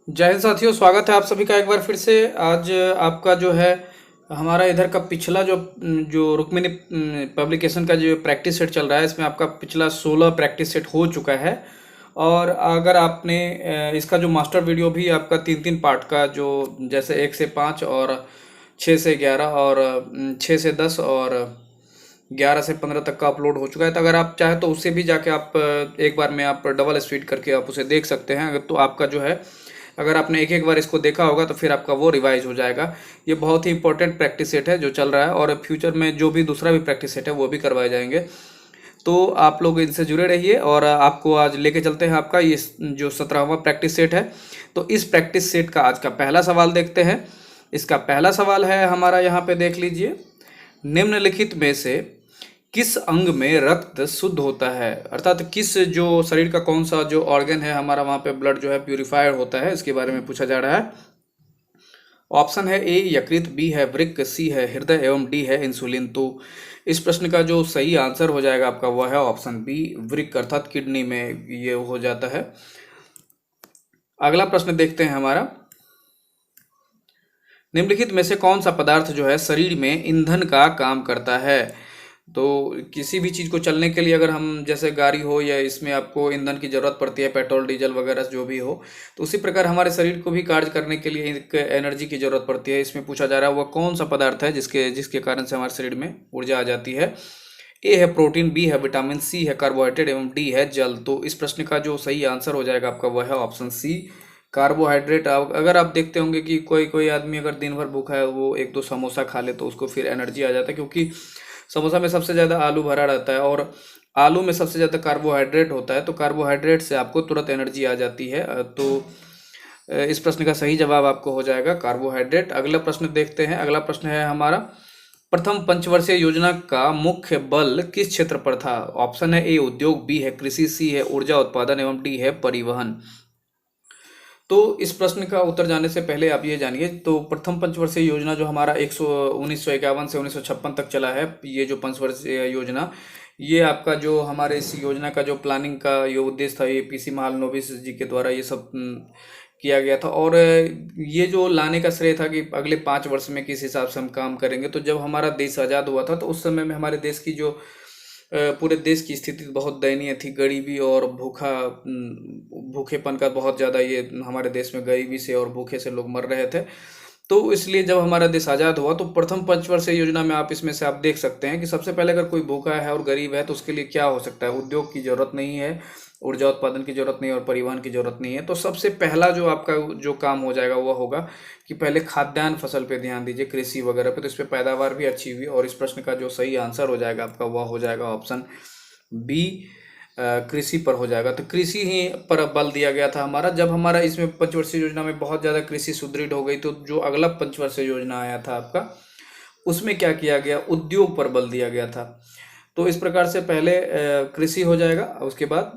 जय हिंद साथियों, स्वागत है आप सभी का एक बार फिर से। आज आपका जो है हमारा इधर का पिछला जो जो रुक्मिणी पब्लिकेशन का जो प्रैक्टिस सेट चल रहा है, इसमें आपका पिछला 16 प्रैक्टिस सेट हो चुका है। और अगर आपने इसका जो मास्टर वीडियो भी आपका तीन तीन पार्ट का, जो जैसे 1 से 5 और 6 से 11 और 6 से 10 और 11 से 15 तक का अपलोड हो चुका है। तो अगर आप चाहे तो उससे भी जाके आप एक बार में आप डबल स्पीड करके आप उसे देख सकते हैं। अगर तो आपका जो है, अगर आपने एक एक बार इसको देखा होगा तो फिर आपका वो रिवाइज हो जाएगा। ये बहुत ही इंपॉर्टेंट प्रैक्टिस सेट है जो चल रहा है, और फ्यूचर में जो भी दूसरा भी प्रैक्टिस सेट है वो भी करवाए जाएंगे। तो आप लोग इनसे जुड़े रहिए, और आपको आज लेके चलते हैं आपका ये जो 17वां प्रैक्टिस सेट है। तो इस प्रैक्टिस सेट का आज का पहला सवाल देखते हैं। इसका पहला सवाल है हमारा, यहाँ पे देख लीजिए। निम्नलिखित में से किस अंग में रक्त शुद्ध होता है, अर्थात किस जो शरीर का कौन सा जो ऑर्गन है हमारा, वहाँ पे ब्लड जो है प्यूरिफाइड होता है, इसके बारे में पूछा जा रहा है। ऑप्शन है ए यकृत, बी है वृक्क, सी है हृदय एवं डी है इंसुलिन। तो इस प्रश्न का जो सही आंसर हो जाएगा आपका वह है ऑप्शन बी, वृक्क, अर्थात किडनी में ये हो जाता है। अगला प्रश्न देखते हैं हमारा। निम्नलिखित में से कौन सा पदार्थ जो है शरीर में ईंधन का काम करता है। तो किसी भी चीज़ को चलने के लिए, अगर हम जैसे गाड़ी हो या इसमें आपको ईंधन की ज़रूरत पड़ती है, पेट्रोल डीजल वगैरह जो भी हो, तो उसी प्रकार हमारे शरीर को भी कार्य करने के लिए एक एनर्जी की ज़रूरत पड़ती है। इसमें पूछा जा रहा है वह कौन सा पदार्थ है जिसके जिसके कारण से हमारे शरीर में ऊर्जा आ जाती है। ए है प्रोटीन, बी है विटामिन, सी है कार्बोहाइड्रेट एवं डी है जल। तो इस प्रश्न का जो सही आंसर हो जाएगा आपका वह है ऑप्शन सी, कार्बोहाइड्रेट। अगर आप देखते होंगे कि कोई कोई आदमी अगर दिन भर भूखा है, वो एक दो समोसा खा ले तो उसको फिर एनर्जी आ जाता है, क्योंकि समोसा में सबसे ज़्यादा आलू भरा रहता है और आलू में सबसे ज़्यादा कार्बोहाइड्रेट होता है। तो कार्बोहाइड्रेट से आपको तुरंत एनर्जी आ जाती है। तो इस प्रश्न का सही जवाब आपको हो जाएगा कार्बोहाइड्रेट। अगला प्रश्न देखते हैं। अगला प्रश्न है हमारा, प्रथम पंचवर्षीय योजना का मुख्य बल किस क्षेत्र पर था। ऑप्शन है ए उद्योग, बी है कृषि, सी है ऊर्जा उत्पादन एवं डी है परिवहन। तो इस प्रश्न का उत्तर जानने से पहले आप ये जानिए, तो प्रथम पंचवर्षीय योजना जो हमारा 1951 से 1956 तक चला है, ये जो पंचवर्षीय योजना, ये आपका जो हमारे इस योजना का जो प्लानिंग का ये उद्देश्य था, ये पीसी महालनोबिस जी के द्वारा ये सब किया गया था। और ये जो लाने का श्रेय था कि अगले 5 वर्ष में किस हिसाब से हम काम करेंगे। तो जब हमारा देश आज़ाद हुआ था तो उस समय में हमारे देश की जो पूरे देश की स्थिति बहुत दयनीय थी। गरीबी और भूखेपन का बहुत ज़्यादा, ये हमारे देश में गरीबी से और भूखे से लोग मर रहे थे। तो इसलिए जब हमारा देश आज़ाद हुआ तो प्रथम पंचवर्षीय योजना में आप इसमें से आप देख सकते हैं कि सबसे पहले अगर कोई भूखा है और गरीब है तो उसके लिए क्या हो सकता है। उद्योग की ज़रूरत नहीं है, ऊर्जा उत्पादन की ज़रूरत नहीं है और परिवहन की ज़रूरत नहीं है। तो सबसे पहला जो आपका जो काम हो जाएगा वह होगा कि पहले खाद्यान्न फसल पे ध्यान दीजिए, कृषि वगैरह पे। तो इस पर पैदावार भी अच्छी हुई, और इस प्रश्न का जो सही आंसर हो जाएगा आपका वह हो जाएगा ऑप्शन बी, कृषि पर हो जाएगा। तो कृषि ही पर बल दिया गया था हमारा। जब हमारा इसमें पंचवर्षीय योजना में बहुत ज़्यादा कृषि सुदृढ़ हो गई, तो जो अगला पंचवर्षीय योजना आया था आपका, उसमें क्या किया गया, उद्योग पर बल दिया गया था। तो इस प्रकार से पहले कृषि हो जाएगा, उसके बाद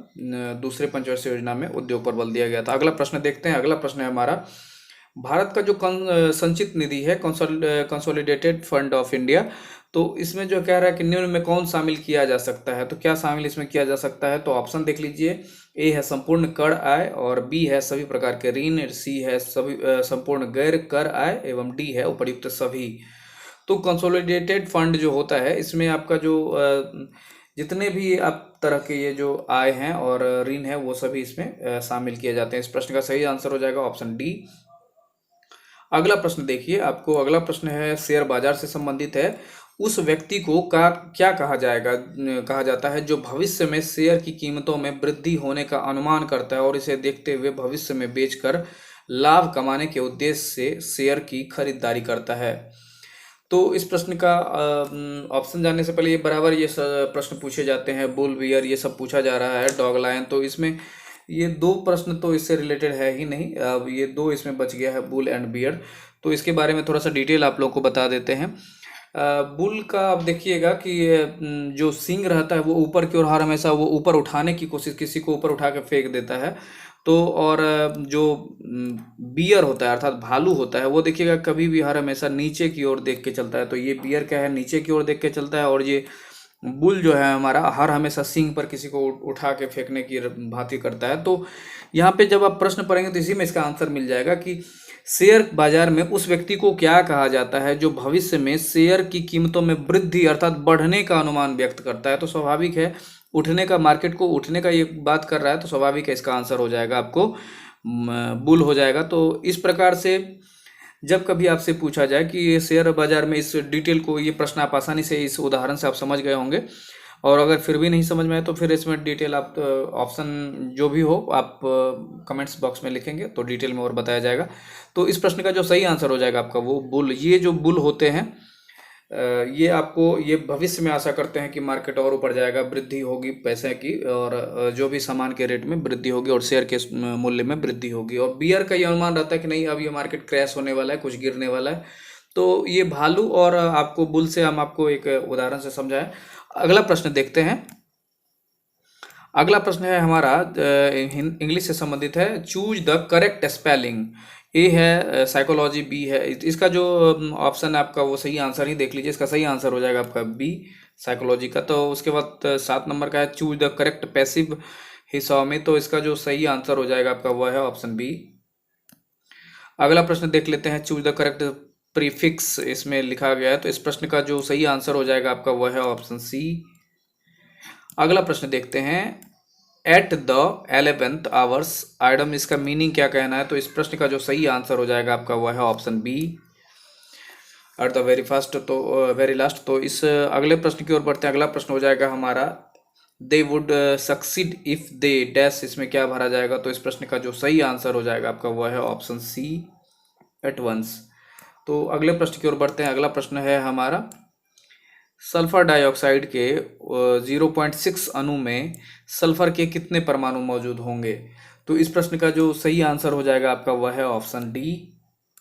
दूसरे पंचवर्षीय योजना में उद्योग पर बल दिया गया था। अगला प्रश्न देखते हैं। अगला प्रश्न है हमारा, भारत का जो संचित निधि है, कंसोलिडेटेड फंड ऑफ इंडिया, तो इसमें जो कह रहा है कि निम्न में कौन शामिल किया जा सकता है। तो क्या शामिल इसमें किया जा सकता है, तो ऑप्शन देख लीजिए। ए है संपूर्ण कर आय, और बी है सभी प्रकार के ऋण, सी है सभी संपूर्ण गैर कर आय, एवं डी है उपर्युक्त सभी। तो कंसोलिडेटेड फंड जो होता है, इसमें आपका जो जितने भी आप तरह के ये जो आय हैं और ऋण है वो सभी इसमें शामिल किए जाते हैं। इस प्रश्न का सही आंसर हो जाएगा ऑप्शन डी। अगला प्रश्न देखिए, आपको अगला प्रश्न है शेयर बाजार से संबंधित है। उस व्यक्ति को क्या कहा जाता है जो भविष्य में शेयर की कीमतों में वृद्धि होने का अनुमान करता है और इसे देखते हुए भविष्य में बेचकर लाभ कमाने के उद्देश्य से शेयर की खरीदारी करता है। तो इस प्रश्न का ऑप्शन जानने से पहले ये बराबर ये प्रश्न पूछे जाते हैं। बुल बियर ये सब पूछा जा रहा है, डॉग लायन। तो इसमें ये दो प्रश्न तो इससे रिलेटेड है ही नहीं। अब ये दो इसमें बच गया है, बुल एंड बियर। तो इसके बारे में थोड़ा सा डिटेल आप लोग को बता देते हैं। बुल का आप देखिएगा कि जो सींग रहता है वो ऊपर की ओर, हर हमेशा वो ऊपर उठाने की कोशिश, किसी को ऊपर उठा के फेंक देता है। तो और जो बियर होता है अर्थात भालू होता है, वो देखिएगा कभी भी हर हमेशा नीचे की ओर देख के चलता है। तो ये बियर क्या है, नीचे की ओर देख के चलता है, और ये बुल जो है हमारा हर हमेशा सींग पर किसी को उठा के फेंकने की भांति करता है। तो यहाँ पे जब आप प्रश्न पढ़ेंगे तो इसी में इसका आंसर मिल जाएगा कि शेयर बाजार में उस व्यक्ति को क्या कहा जाता है जो भविष्य में शेयर की कीमतों में वृद्धि अर्थात बढ़ने का अनुमान व्यक्त करता है। तो स्वाभाविक है, उठने का, मार्केट को उठने का ये बात कर रहा है, तो स्वाभाविक है इसका आंसर हो जाएगा आपको बुल हो जाएगा। तो इस प्रकार से जब कभी आपसे पूछा जाए कि ये शेयर बाजार में, इस डिटेल को, ये प्रश्न आप आसानी से इस उदाहरण से आप समझ गए होंगे। और अगर फिर भी नहीं समझ में आए तो फिर इसमें डिटेल आप ऑप्शन जो भी हो आप कमेंट्स बॉक्स में लिखेंगे तो डिटेल में और बताया जाएगा। तो इस प्रश्न का जो सही आंसर हो जाएगा आपका वो बुल। ये जो बुल होते हैं ये आपको, ये भविष्य में आशा करते हैं कि मार्केट और ऊपर जाएगा, वृद्धि होगी पैसे की, और जो भी सामान के रेट में वृद्धि होगी और शेयर के मूल्य में वृद्धि होगी। और बियर का ये अनुमान रहता है कि नहीं, अब ये मार्केट क्रैश होने वाला है, कुछ गिरने वाला है। तो ये भालू और आपको बुल से हम आपको एक उदाहरण से समझाएं। अगला प्रश्न देखते हैं। अगला प्रश्न है हमारा इंग्लिश से संबंधित है। Choose the correct spelling. A है साइकोलॉजी, बी है, इसका जो ऑप्शन है आपका वो सही आंसर ही देख लीजिए। इसका सही आंसर हो जाएगा आपका बी, साइकोलॉजी का। तो उसके बाद 7 नंबर का है चूज द करेक्ट पैसिव हिस्सा में, तो इसका जो सही आंसर हो जाएगा आपका वो है ऑप्शन बी। अगला प्रश्न देख लेते हैं। चूज द करेक्ट प्रीफिक्स इसमें लिखा गया है, तो इस प्रश्न का जो सही आंसर हो जाएगा आपका वो है ऑप्शन सी। अगला प्रश्न देखते हैं। At the 11th hours item, इसका मीनिंग क्या कहना है, तो इस प्रश्न का जो सही आंसर हो जाएगा आपका वह है option B, at the very first, तो वेरी लास्ट। तो इस अगले प्रश्न की ओर बढ़ते हैं। अगला प्रश्न हो जाएगा हमारा they would succeed if they dash, इसमें क्या भरा जाएगा, तो इस प्रश्न का जो सही आंसर हो जाएगा आपका वह है ऑप्शन सी, एट वंस। तो अगले प्रश्न की ओर बढ़ते हैं। अगला प्रश्न है हमारा सल्फर डाइऑक्साइड के 0.6 अणु में सल्फर के कितने परमाणु मौजूद होंगे, तो इस प्रश्न का जो सही आंसर हो जाएगा आपका वह है ऑप्शन डी,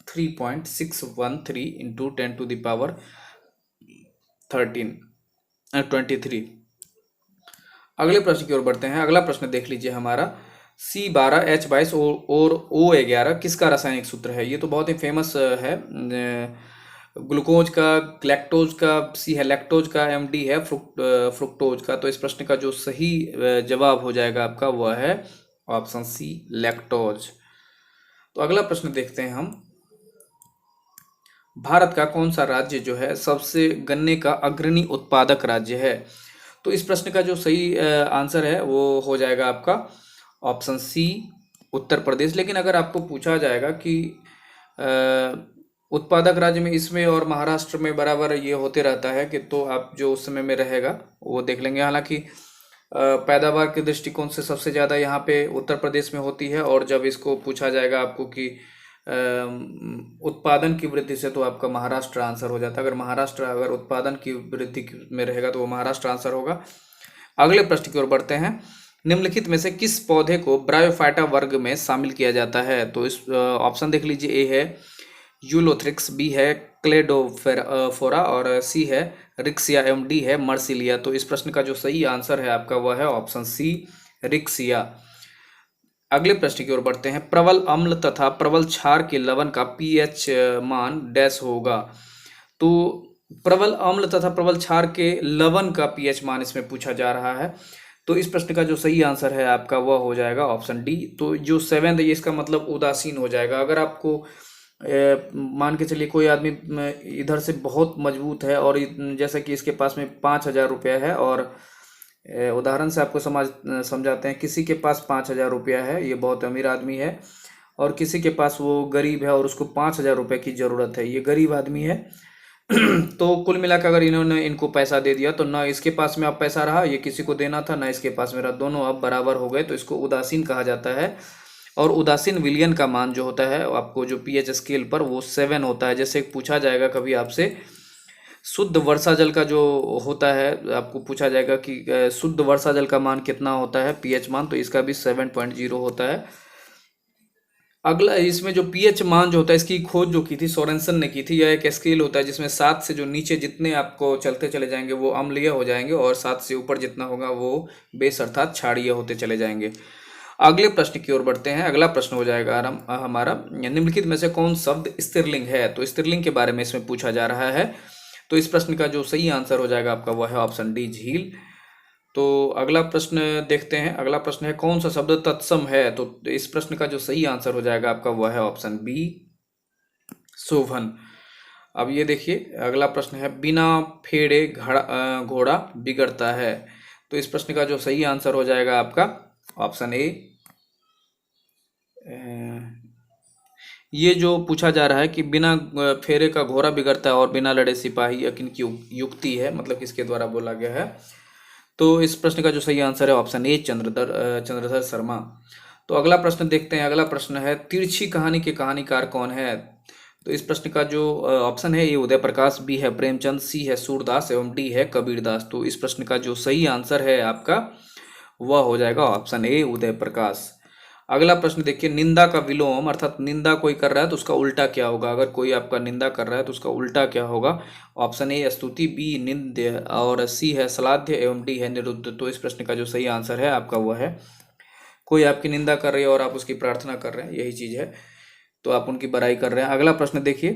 3.613 इंटू 10⁻23। अगले प्रश्न की ओर बढ़ते हैं। अगला प्रश्न देख लीजिए हमारा C12H22 और O11 किसका रासायनिक सूत्र है। ये तो बहुत ही फेमस है, ग्लूकोज का, लैक्टोज का, सी है लैक्टोज का, MD है फ्रुक्टोज का। तो इस प्रश्न का जो सही जवाब हो जाएगा आपका वह है ऑप्शन सी, लैक्टोज। तो अगला प्रश्न देखते हैं हम। भारत का कौन सा राज्य जो है सबसे गन्ने का अग्रणी उत्पादक राज्य है, तो इस प्रश्न का जो सही आंसर है वो हो जाएगा आपका ऑप्शन सी, उत्तर प्रदेश। लेकिन अगर आपको पूछा जाएगा कि उत्पादक राज्य में इसमें और महाराष्ट्र में बराबर ये होते रहता है कि, तो आप जो उस समय में रहेगा वो देख लेंगे। हालांकि पैदावार के दृष्टिकोण से सबसे ज़्यादा यहाँ पे उत्तर प्रदेश में होती है, और जब इसको पूछा जाएगा आपको कि उत्पादन की वृद्धि से, तो आपका महाराष्ट्र आंसर हो जाता है। अगर उत्पादन की वृद्धि में रहेगा तो वो महाराष्ट्र आंसर होगा। अगले प्रश्न की ओर बढ़ते हैं। निम्नलिखित में से किस पौधे को ब्रायोफाइटा वर्ग में शामिल किया जाता है, तो इस ऑप्शन देख लीजिए। ए है यूलोथ्रिक्स, बी है क्लेडोफोरा, और सी है रिक्सिया, MD है मर्सिलिया। तो इस प्रश्न का जो सही आंसर है आपका वह है ऑप्शन सी, रिक्सिया। अगले प्रश्न की ओर बढ़ते हैं। प्रबल अम्ल तथा प्रबल क्षार के लवण का pH मान डैश होगा, तो प्रबल अम्ल तथा प्रबल क्षार के लवण का pH मान इसमें पूछा जा रहा है। तो इस प्रश्न का जो सही आंसर है आपका वह हो जाएगा ऑप्शन डी। तो जो 7 है ये इसका मतलब उदासीन हो जाएगा। अगर आपको मान के चलिए कोई आदमी इधर से बहुत मजबूत है, और जैसा कि इसके पास में 5,000 रुपया है, और उदाहरण से आपको समझाते हैं। किसी के पास 5,000 रुपया है, ये बहुत अमीर आदमी है, और किसी के पास वो गरीब है और उसको 5,000 रुपये की ज़रूरत है, ये गरीब आदमी है। तो कुल मिलाकर अगर इन्होंने इनको पैसा दे दिया तो ना इसके पास में अब पैसा रहा, ये किसी को देना था, ना इसके पास में रहा, दोनों अब बराबर हो गए, तो इसको उदासीन कहा जाता है। और उदासीन विलयन का मान जो होता है आपको जो pH स्केल पर वो 7 होता है। जैसे पूछा जाएगा कभी आपसे शुद्ध वर्षा जल का जो होता है, आपको पूछा जाएगा कि शुद्ध वर्षा जल का मान कितना होता है pH मान, तो इसका भी 7.0 होता है। अगला इसमें जो pH मान जो होता है इसकी खोज जो की थी सोरेनसन ने की थी। यह एक स्केल होता है जिसमें 7 से जो नीचे जितने आपको चलते चले जाएंगे वो अम्लीय हो जाएंगे, और 7 से ऊपर जितना होगा वो बेस अर्थात क्षारीय होते चले जाएंगे। अगले प्रश्न की ओर बढ़ते हैं। अगला प्रश्न हो जाएगा हमारा निम्नलिखित में से कौन शब्द स्त्रीलिंग है, तो स्त्रीलिंग के बारे में इसमें पूछा जा रहा है। तो इस प्रश्न का जो सही आंसर हो जाएगा आपका वह है ऑप्शन डी, झील। तो अगला प्रश्न देखते हैं। अगला प्रश्न है कौन सा शब्द तत्सम है? तो इस प्रश्न का जो सही आंसर हो जाएगा आपका वह है ऑप्शन बी, शोभन। अब ये देखिए अगला प्रश्न है बिना फेड़े घोड़ा बिगड़ता है। तो इस प्रश्न का जो सही आंसर हो जाएगा आपका ऑप्शन ए। ये जो पूछा जा रहा है कि बिना फेरे का घोड़ा बिगड़ता है और बिना लड़े सिपाही, यह किनकी युक्ति है, मतलब किसके द्वारा बोला गया है? तो इस प्रश्न का जो सही आंसर है ऑप्शन ए, चंद्रधर शर्मा। तो अगला प्रश्न देखते हैं। अगला प्रश्न है तिरछी कहानी के कहानीकार कौन है? तो इस प्रश्न का जो ऑप्शन है ए, उदय प्रकाश, बी है प्रेमचंद, सी है सूरदास एवं डी है कबीरदास। तो इस प्रश्न का जो सही आंसर है आपका वह हो जाएगा ऑप्शन ए, उदय प्रकाश। अगला प्रश्न देखिए निंदा का विलोम, अर्थात निंदा कोई कर रहा है तो उसका उल्टा क्या होगा? अगर कोई आपका निंदा कर रहा है तो उसका उल्टा क्या होगा? ऑप्शन ए स्तुति, बी निंद्य और सी है श्लाघ्य एवं डी है निरुद्ध। तो इस प्रश्न का जो सही आंसर है आपका वह है कोई आपकी निंदा कर रही है और आप उसकी प्रार्थना कर रहे हैं, यही चीज है, तो आप उनकी बड़ाई कर रहे हैं। अगला प्रश्न देखिए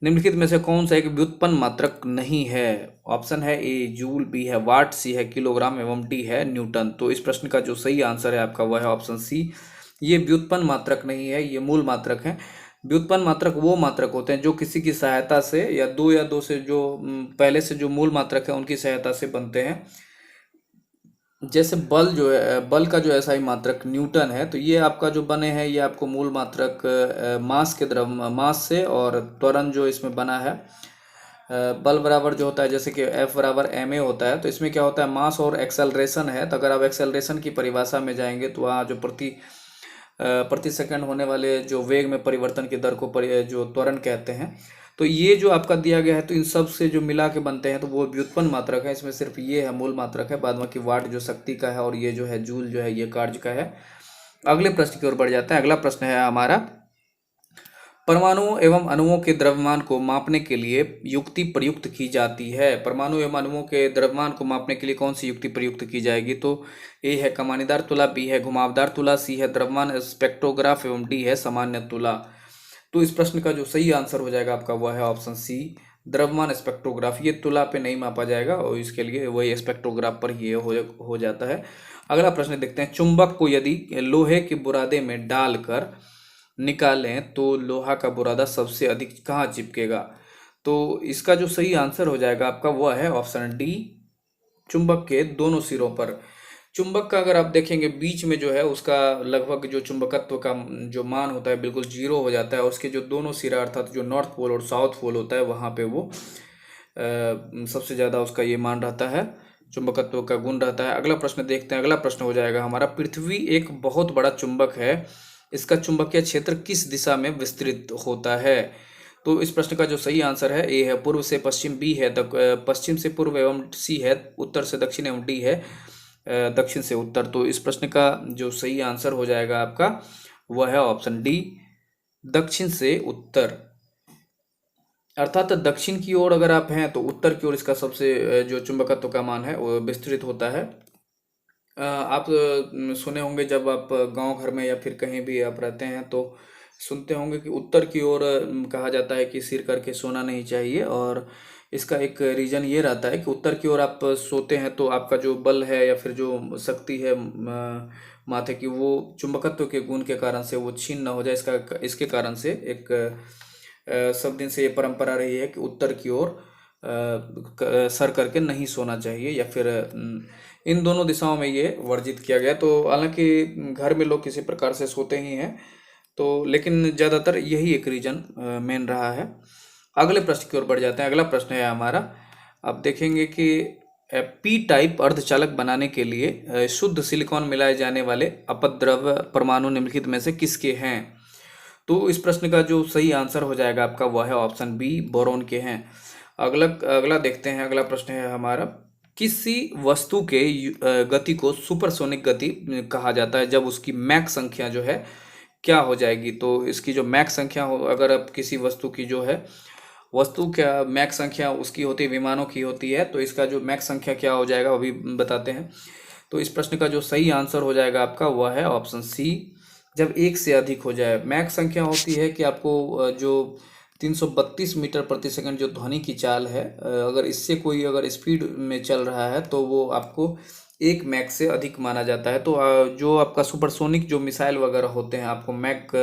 निम्नलिखित में से कौन सा एक व्युत्पन्न मात्रक नहीं है? ऑप्शन है ए जूल, बी है वाट, सी है किलोग्राम एवं डी है न्यूटन। तो इस प्रश्न का जो सही आंसर है आपका वह है ऑप्शन सी, ये व्युत्पन्न मात्रक नहीं है, ये मूल मात्रक है। व्युत्पन्न मात्रक वो मात्रक होते हैं जो किसी की सहायता से या दो से जो पहले से जो मूल मात्रक है उनकी सहायता से बनते हैं। जैसे बल जो है, बल का जो ऐसा ही मात्रक न्यूटन है, तो ये आपका जो बने हैं ये आपको मूल मात्रक मास से, और त्वरण जो इसमें बना है बल बराबर जो होता है जैसे कि F बराबर ma होता है, तो इसमें क्या होता है मास और एक्सेलरेशन है। तो अगर आप एक्सेलरेशन की परिभाषा में जाएंगे तो वहाँ जो प्रति सेकंड होने वाले जो वेग में परिवर्तन की दर को जो त्वरण कहते हैं। तो ये जो आपका दिया गया है तो इन सब से जो मिला के बनते हैं तो वो व्युत्पन्न मात्रक है। इसमें सिर्फ ये है मूल मात्रक है, बाद बाकी वाट जो शक्ति का है और ये जो है जूल जो है ये कार्य का है। अगले प्रश्न की ओर बढ़ जाते हैं। अगला प्रश्न है हमारा परमाणुओं एवं अणुओं के द्रव्यमान को मापने के लिए युक्ति प्रयुक्त की जाती है। परमाणु एवं अणुओं के द्रव्यमान को मापने के लिए कौन सी युक्ति प्रयुक्त की जाएगी? तो ए है कमानीदार तुला, बी है घुमावदार तुला, सी है द्रव्यमान स्पेक्ट्रोग्राफ एवं डी है सामान्य तुला। तो इस प्रश्न का जो सही आंसर हो जाएगा आपका वह है ऑप्शन सी, द्रव्यमान स्पेक्ट्रोग्राफ। ये तुला पे नहीं मापा जाएगा और इसके लिए वही स्पेक्ट्रोग्राफ पर ही हो जाता है। अगला प्रश्न देखते हैं चुंबक को यदि लोहे के बुरादे में डालकर निकालें तो लोहा का बुरादा सबसे अधिक कहाँ चिपकेगा? तो इसका जो सही आंसर हो जाएगा आपका वह है ऑप्शन डी, चुंबक के दोनों सिरों पर। चुंबक का अगर आप देखेंगे बीच में जो है उसका लगभग जो चुंबकत्व का जो मान होता है बिल्कुल जीरो हो जाता है। उसके जो दोनों सिरा अर्थात जो नॉर्थ पोल और साउथ पोल होता है वहाँ पे वो सबसे ज़्यादा उसका ये मान रहता है, चुंबकत्व का गुण रहता है। अगला प्रश्न देखते हैं। अगला प्रश्न हो जाएगा हमारा पृथ्वी एक बहुत बड़ा चुंबक है, इसका चुंबकीय क्षेत्र किस दिशा में विस्तृत होता है? तो इस प्रश्न का जो सही आंसर है ए है पूर्व से पश्चिम, बी है पश्चिम से पूर्व एवं सी है उत्तर से दक्षिण एवं डी है दक्षिण से उत्तर। तो इस प्रश्न का जो सही आंसर हो जाएगा आपका वह है ऑप्शन डी, दक्षिण से उत्तर। अर्थात दक्षिण की ओर अगर आप हैं तो उत्तर की ओर इसका सबसे जो चुंबकत्व का मान है वो विस्तृत होता है। आप सुने होंगे जब आप गांव घर में या फिर कहीं भी आप रहते हैं तो सुनते होंगे कि उत्तर की ओर कहा जाता है कि सिर करके सोना नहीं चाहिए, और इसका एक रीज़न ये रहता है कि उत्तर की ओर आप सोते हैं तो आपका जो बल है या फिर जो शक्ति है माथे की वो चुंबकत्व के गुण के कारण से वो छीन ना हो जाए। इसके कारण से एक सब दिन से ये परंपरा रही है कि उत्तर की ओर सर करके नहीं सोना चाहिए, या फिर इन दोनों दिशाओं में ये वर्जित किया गया। तो हालांकि घर में लोग किसी प्रकार से सोते ही हैं, तो लेकिन ज़्यादातर यही एक रीजन मेन रहा है। अगले प्रश्न की ओर बढ़ जाते हैं। अगला प्रश्न है हमारा, आप देखेंगे कि पी टाइप अर्धचालक बनाने के लिए शुद्ध सिलिकॉन मिलाए जाने वाले अपद्रव्य परमाणु निम्नलिखित में से किसके हैं? तो इस प्रश्न का जो सही आंसर हो जाएगा आपका वह है ऑप्शन बी, बोरोन के हैं। अगला देखते हैं। अगला प्रश्न है हमारा, किसी वस्तु के गति को सुपरसोनिक गति कहा जाता है जब उसकी मैक संख्या जो है क्या हो जाएगी? तो इसकी जो मैक संख्या हो, अगर आप किसी वस्तु की जो है वस्तु क्या मैक संख्या उसकी होती है, विमानों की होती है, तो इसका जो मैक संख्या क्या हो जाएगा वो भी बताते हैं। तो इस प्रश्न का जो सही आंसर हो जाएगा आपका वह है ऑप्शन सी, जब एक से अधिक हो जाए। मैक संख्या होती है कि आपको जो 332 मीटर प्रति सेकंड जो ध्वनि की चाल है, अगर इससे कोई अगर स्पीड में चल रहा है तो वो आपको 1 मैक से अधिक माना जाता है। तो जो आपका सुपरसोनिक जो मिसाइल वगैरह होते हैं, आपको मैक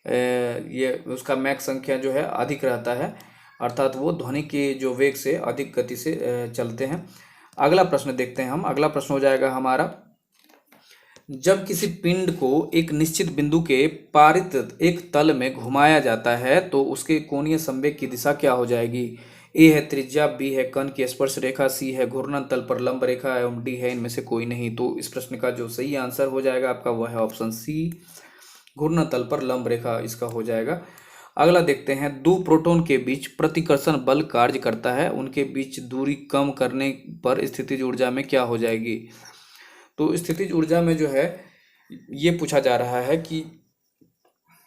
ये उसका मैक संख्या जो है अधिक रहता है, अर्थात वो ध्वनि के जो वेग से अधिक गति से चलते हैं। अगला प्रश्न देखते हैं हम। अगला प्रश्न हो जाएगा हमारा, जब किसी पिंड को एक निश्चित बिंदु के पारित एक तल में घुमाया जाता है तो उसके कोणीय संवेग की दिशा क्या हो जाएगी? ए है त्रिज्या, बी है कण की स्पर्श रेखा, सी है घूर्णन तल पर लंब रेखा एवं डी है इनमें से कोई नहीं। तो इस प्रश्न का जो सही आंसर हो जाएगा आपका वह है ऑप्शन सी, घूर्णन तल पर लंब रेखा इसका हो जाएगा। अगला देखते हैं, दो प्रोटॉन के बीच प्रतिकर्षण बल कार्य करता है, उनके बीच दूरी कम करने पर स्थितिज ऊर्जा में क्या हो जाएगी? तो स्थितिज ऊर्जा में जो है ये पूछा जा रहा है कि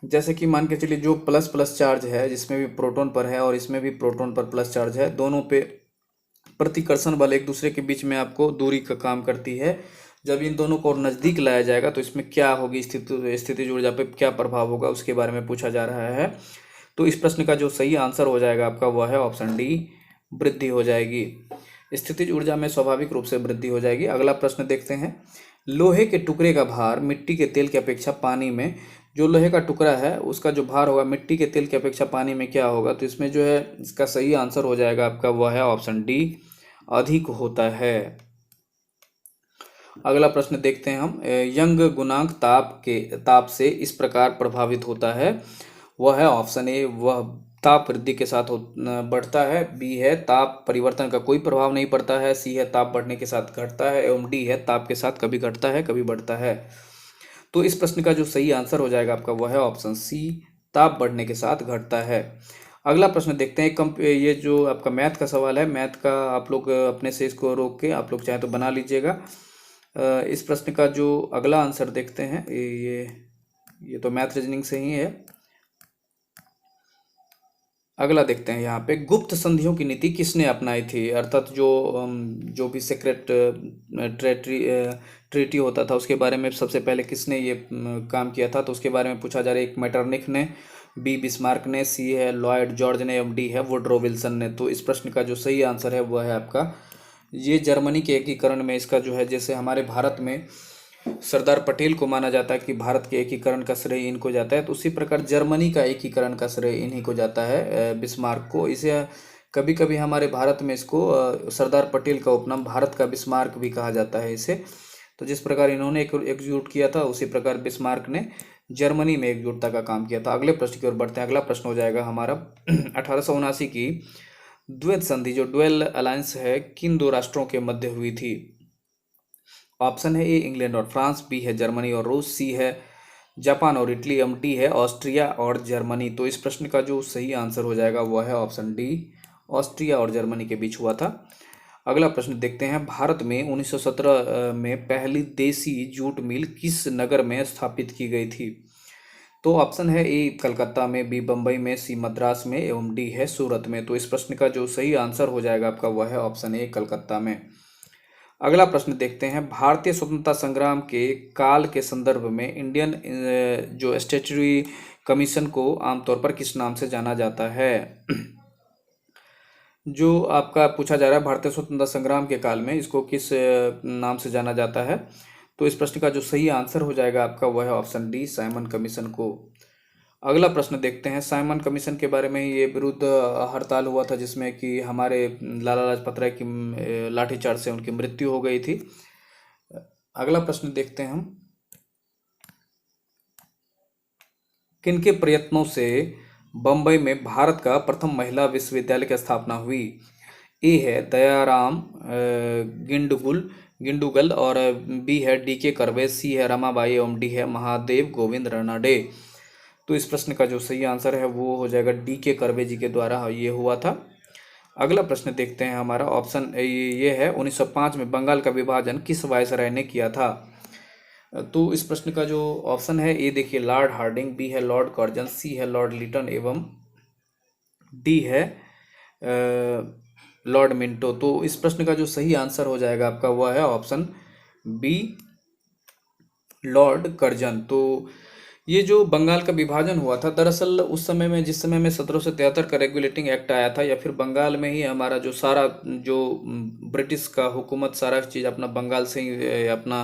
जैसे कि मान के चलिए जो प्लस प्लस चार्ज है, जिसमें भी प्रोटॉन पर है और इसमें भी प्रोटॉन पर प्लस चार्ज है, दोनों पे प्रतिकर्षण बल एक दूसरे के बीच में आपको दूरी का काम करती है। जब इन दोनों को और नज़दीक लाया जाएगा तो इसमें क्या होगी, स्थितिज ऊर्जा पे क्या प्रभाव होगा उसके बारे में पूछा जा रहा है। तो इस प्रश्न का जो सही आंसर हो जाएगा आपका वह है ऑप्शन डी, वृद्धि हो जाएगी। स्थितिज ऊर्जा में स्वाभाविक रूप से वृद्धि हो जाएगी। अगला प्रश्न देखते हैं, लोहे के टुकड़े का भार मिट्टी के तेल की अपेक्षा पानी में, जो लोहे का टुकड़ा है उसका जो भार होगा मिट्टी के तेल की अपेक्षा पानी में क्या होगा? तो इसमें जो है इसका सही आंसर हो जाएगा आपका वह है ऑप्शन डी, अधिक होता है। अगला प्रश्न देखते हैं हम, यंग गुणांक ताप से इस प्रकार प्रभावित होता है। वह है ऑप्शन ए, वह ताप वृद्धि के साथ बढ़ता है, बी है ताप परिवर्तन का कोई प्रभाव नहीं पड़ता है, सी है ताप बढ़ने के साथ घटता है एवं डी है ताप के साथ कभी घटता है कभी बढ़ता है। तो इस प्रश्न का जो सही आंसर हो जाएगा आपका वह है ऑप्शन सी, ताप बढ़ने के साथ घटता है। अगला प्रश्न देखते हैं, ये जो आपका मैथ का सवाल है, मैथ का आप लोग अपने से इसको रोक के आप लोग चाहे तो बना लीजिएगा। इस प्रश्न का जो अगला आंसर देखते हैं, ये तो मैथ रीजनिंग से ही है। अगला देखते हैं, यहाँ पे गुप्त संधियों की नीति किसने अपनाई थी? अर्थात जो भी सीक्रेट ट्रीटी होता था उसके बारे में सबसे पहले किसने ये काम किया था? तो उसके बारे में पूछा जा रहा है। एक मेटरनिख ने, बी बिस्मार्क ने, सी है लॉयड जॉर्ज ने एवं डी है वुडरो विल्सन ने। तो इस प्रश्न का जो सही आंसर है वह है आपका ये जर्मनी के एकीकरण में इसका जो है, जैसे हमारे भारत में सरदार पटेल को माना जाता है कि भारत के एकीकरण का श्रेय इनको जाता है, तो उसी प्रकार जर्मनी का एकीकरण का श्रेय इन्हीं को जाता है, बिस्मार्क को। इसे कभी कभी हमारे भारत में इसको सरदार पटेल का उपनाम भारत का बिस्मार्क भी कहा जाता है इसे। तो जिस प्रकार इन्होंने एकजुट किया था उसी प्रकार बिस्मार्क ने जर्मनी में एकजुटता का काम किया था। अगले प्रश्न की ओर बढ़ते हैं। अगला प्रश्न हो जाएगा हमारा 1879 की द्वैत संधि जो डुअल अलायंस है किन दो राष्ट्रों के मध्य हुई थी? ऑप्शन है ए इंग्लैंड और फ्रांस, बी है जर्मनी और रूस, सी है जापान और इटली एवं डी है ऑस्ट्रिया और जर्मनी। तो इस प्रश्न का जो सही आंसर हो जाएगा वह है ऑप्शन डी, ऑस्ट्रिया और जर्मनी के बीच हुआ था। अगला प्रश्न देखते हैं, भारत में 1917 में पहली देसी जूट मिल किस नगर में स्थापित की गई थी? तो ऑप्शन है ए कलकत्ता में, बी बम्बई में, सी मद्रास में एवं डी है सूरत में। तो इस प्रश्न का जो सही आंसर हो जाएगा आपका वह है ऑप्शन ए कलकत्ता में। अगला प्रश्न देखते हैं, भारतीय स्वतंत्रता संग्राम के काल के संदर्भ में इंडियन जो स्टैट्यूटरी कमीशन को आमतौर पर किस नाम से जाना जाता है? जो आपका पूछा जा रहा है भारतीय स्वतंत्रता संग्राम के काल में इसको किस नाम से जाना जाता है? तो इस प्रश्न का जो सही आंसर हो जाएगा आपका वह है ऑप्शन डी, साइमन कमीशन को। अगला प्रश्न देखते हैं, साइमन कमीशन के बारे में ये विरुद्ध हड़ताल हुआ था जिसमें कि हमारे लाला लाजपत राय की लाठीचार्ज से उनकी मृत्यु हो गई थी। अगला प्रश्न देखते हैं हम, किनके प्रयत्नों से बम्बई में भारत का प्रथम महिला विश्वविद्यालय की स्थापना हुई? ए है दयाराम गिंडुगल और बी है डी.के. कर्वे, सी है रमाबाई एवं डी है महादेव गोविंद रानडे। तो इस प्रश्न का जो सही आंसर है वो हो जाएगा डी.के. कर्वे जी के द्वारा ये हुआ था। अगला प्रश्न देखते हैं हमारा, ऑप्शन ये है 1905 में बंगाल का विभाजन किस वायसराय ने किया था? तो इस प्रश्न का जो ऑप्शन है ए देखिए लॉर्ड हार्डिंग, बी है लॉर्ड कर्जन, सी है लॉर्ड लिटन एवं डी है लॉर्ड मिंटो। तो इस प्रश्न का जो सही आंसर हो जाएगा आपका वह है ऑप्शन बी, लॉर्ड कर्जन। तो ये जो बंगाल का विभाजन हुआ था, दरअसल उस समय में, जिस समय में 1773 का रेगुलेटिंग एक्ट आया था, या फिर बंगाल में ही हमारा जो सारा जो ब्रिटिश का हुकूमत सारा चीज़ अपना बंगाल से ही अपना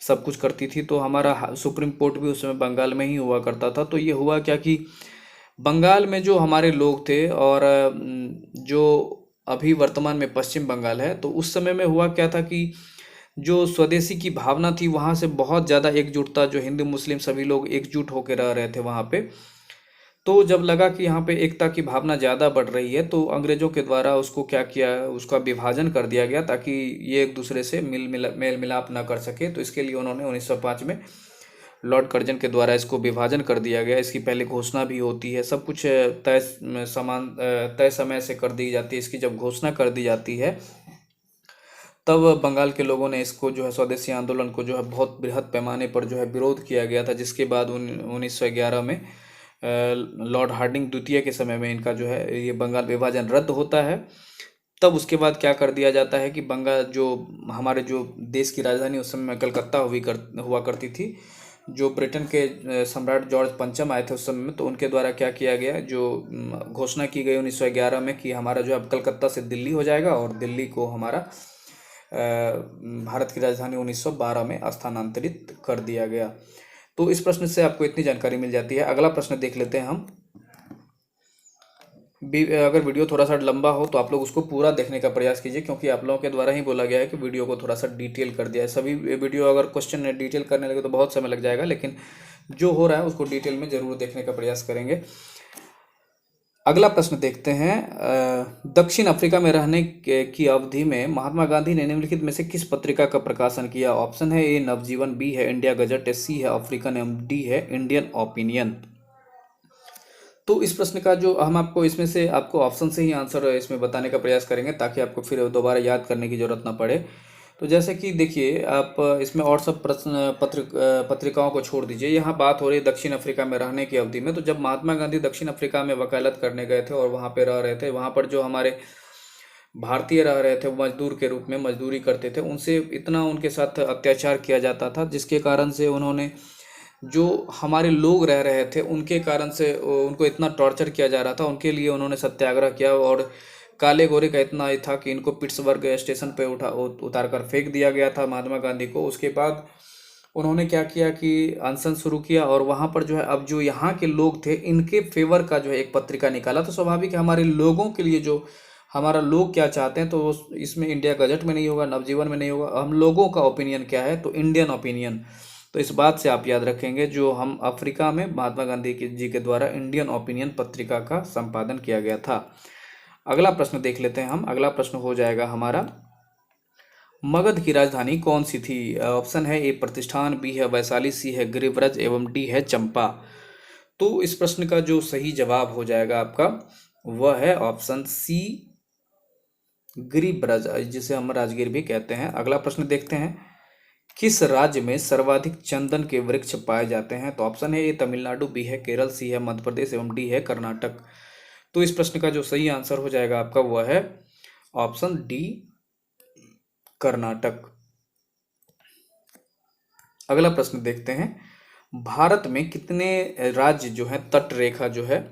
सब कुछ करती थी, तो हमारा सुप्रीम कोर्ट भी उस समय बंगाल में ही हुआ करता था। तो ये हुआ क्या कि बंगाल में जो हमारे लोग थे, और जो अभी वर्तमान में पश्चिम बंगाल है, तो उस समय में हुआ क्या था कि जो स्वदेशी की भावना थी वहाँ से बहुत ज़्यादा एकजुटता, जो हिंदू मुस्लिम सभी लोग एकजुट होकर रह रहे थे वहाँ पे। तो जब लगा कि यहाँ पे एकता की भावना ज़्यादा बढ़ रही है, तो अंग्रेज़ों के द्वारा उसको क्या किया, उसका विभाजन कर दिया गया, ताकि ये एक दूसरे से मेल मिलाप ना कर सके। तो इसके लिए उन्होंने 1905 में लॉर्ड कर्जन के द्वारा इसको विभाजन कर दिया गया। इसकी पहले घोषणा भी होती है, सब कुछ तय समय से कर दी जाती है। इसकी जब घोषणा कर दी जाती है, तब बंगाल के लोगों ने इसको जो है, स्वदेशी आंदोलन को जो है बहुत बृहद पैमाने पर जो है विरोध किया गया था, जिसके बाद 1911 में लॉर्ड हार्डिंग द्वितीय के समय में इनका जो है ये बंगाल विभाजन रद्द होता है। तब उसके बाद क्या कर दिया जाता है कि बंगाल जो हमारे जो देश की राजधानी उस समय में कलकत्ता हुआ करती थी, जो ब्रिटेन के सम्राट जॉर्ज पंचम आए थे उस समय में, तो उनके द्वारा क्या किया गया, जो घोषणा की गई 1911 में कि हमारा जो अब कलकत्ता से दिल्ली हो जाएगा, और दिल्ली को हमारा भारत की राजधानी 1912 में स्थानांतरित कर दिया गया। तो इस प्रश्न से आपको इतनी जानकारी मिल जाती है। अगला प्रश्न देख लेते हैं हम। अगर वीडियो थोड़ा सा लंबा हो तो आप लोग उसको पूरा देखने का प्रयास कीजिए, क्योंकि आप लोगों के द्वारा ही बोला गया है कि वीडियो को थोड़ा सा डिटेल कर दिया है। सभी वीडियो अगर क्वेश्चन डिटेल करने लगे तो बहुत समय लग जाएगा, लेकिन जो हो रहा है उसको डिटेल में जरूर देखने का प्रयास करेंगे। अगला प्रश्न देखते हैं। दक्षिण अफ्रीका में रहने की अवधि में महात्मा गांधी ने निम्नलिखित में से किस पत्रिका का प्रकाशन किया? ऑप्शन है ए नवजीवन, बी है इंडिया गजट, सी है अफ्रीकन एवं डी है इंडियन ओपिनियन। तो इस प्रश्न का जो हम आपको इसमें से आपको ऑप्शन से ही आंसर इसमें बताने का प्रयास करेंगे, ताकि आपको फिर दोबारा याद करने की जरूरत ना पड़े। तो जैसे कि देखिए, आप इसमें और सब प्रश्न पत्रिकाओं को छोड़ दीजिए। यहाँ बात हो रही है दक्षिण अफ्रीका में रहने की अवधि में। तो जब महात्मा गांधी दक्षिण अफ्रीका में वकालत करने गए थे और वहाँ पे रह रहे थे, वहाँ पर जो हमारे भारतीय रह रहे थे, मजदूर के रूप में मजदूरी करते थे, उनसे इतना उनके साथ अत्याचार किया जाता था, जिसके कारण से उन्होंने, जो हमारे लोग रह रहे थे उनके कारण से उनको इतना टॉर्चर किया जा रहा था, उनके लिए उन्होंने सत्याग्रह किया। और काले गोरे का इतना ही था कि इनको पिट्सबर्ग स्टेशन पे उतार कर फेंक दिया गया था महात्मा गांधी को। उसके बाद उन्होंने क्या किया कि अनशन शुरू किया, और वहाँ पर जो है, अब जो यहाँ के लोग थे इनके फेवर का जो है एक पत्रिका निकाला। तो स्वाभाविक है, हमारे लोगों के लिए जो हमारा लोग क्या चाहते हैं, तो इसमें इंडिया गजट में नहीं होगा, नवजीवन में नहीं होगा। हम लोगों का ओपिनियन क्या है, तो इंडियन ओपिनियन। तो इस बात से आप याद रखेंगे, जो हम अफ्रीका में महात्मा गांधी जी के द्वारा इंडियन ओपिनियन पत्रिका का संपादन किया गया था। अगला प्रश्न देख लेते हैं हम। अगला प्रश्न हो जाएगा हमारा, मगध की राजधानी कौन सी थी? ऑप्शन है ए प्रतिष्ठान, बी है वैशाली, सी है गिरिव्रज एवं डी है चंपा। तो इस प्रश्न का जो सही जवाब हो जाएगा आपका, वह है ऑप्शन सी, गिरिव्रज, जिसे हम राजगीर भी कहते हैं। अगला प्रश्न देखते हैं, किस राज्य में सर्वाधिक चंदन के वृक्ष पाए जाते हैं? तो ऑप्शन है ए तमिलनाडु, बी है केरल, सी है मध्य प्रदेश एवं डी है कर्नाटक। तो इस प्रश्न का जो सही आंसर हो जाएगा आपका, वह है ऑप्शन डी, कर्नाटक। अगला प्रश्न देखते हैं, भारत में कितने राज्य जो है तट रेखा जो है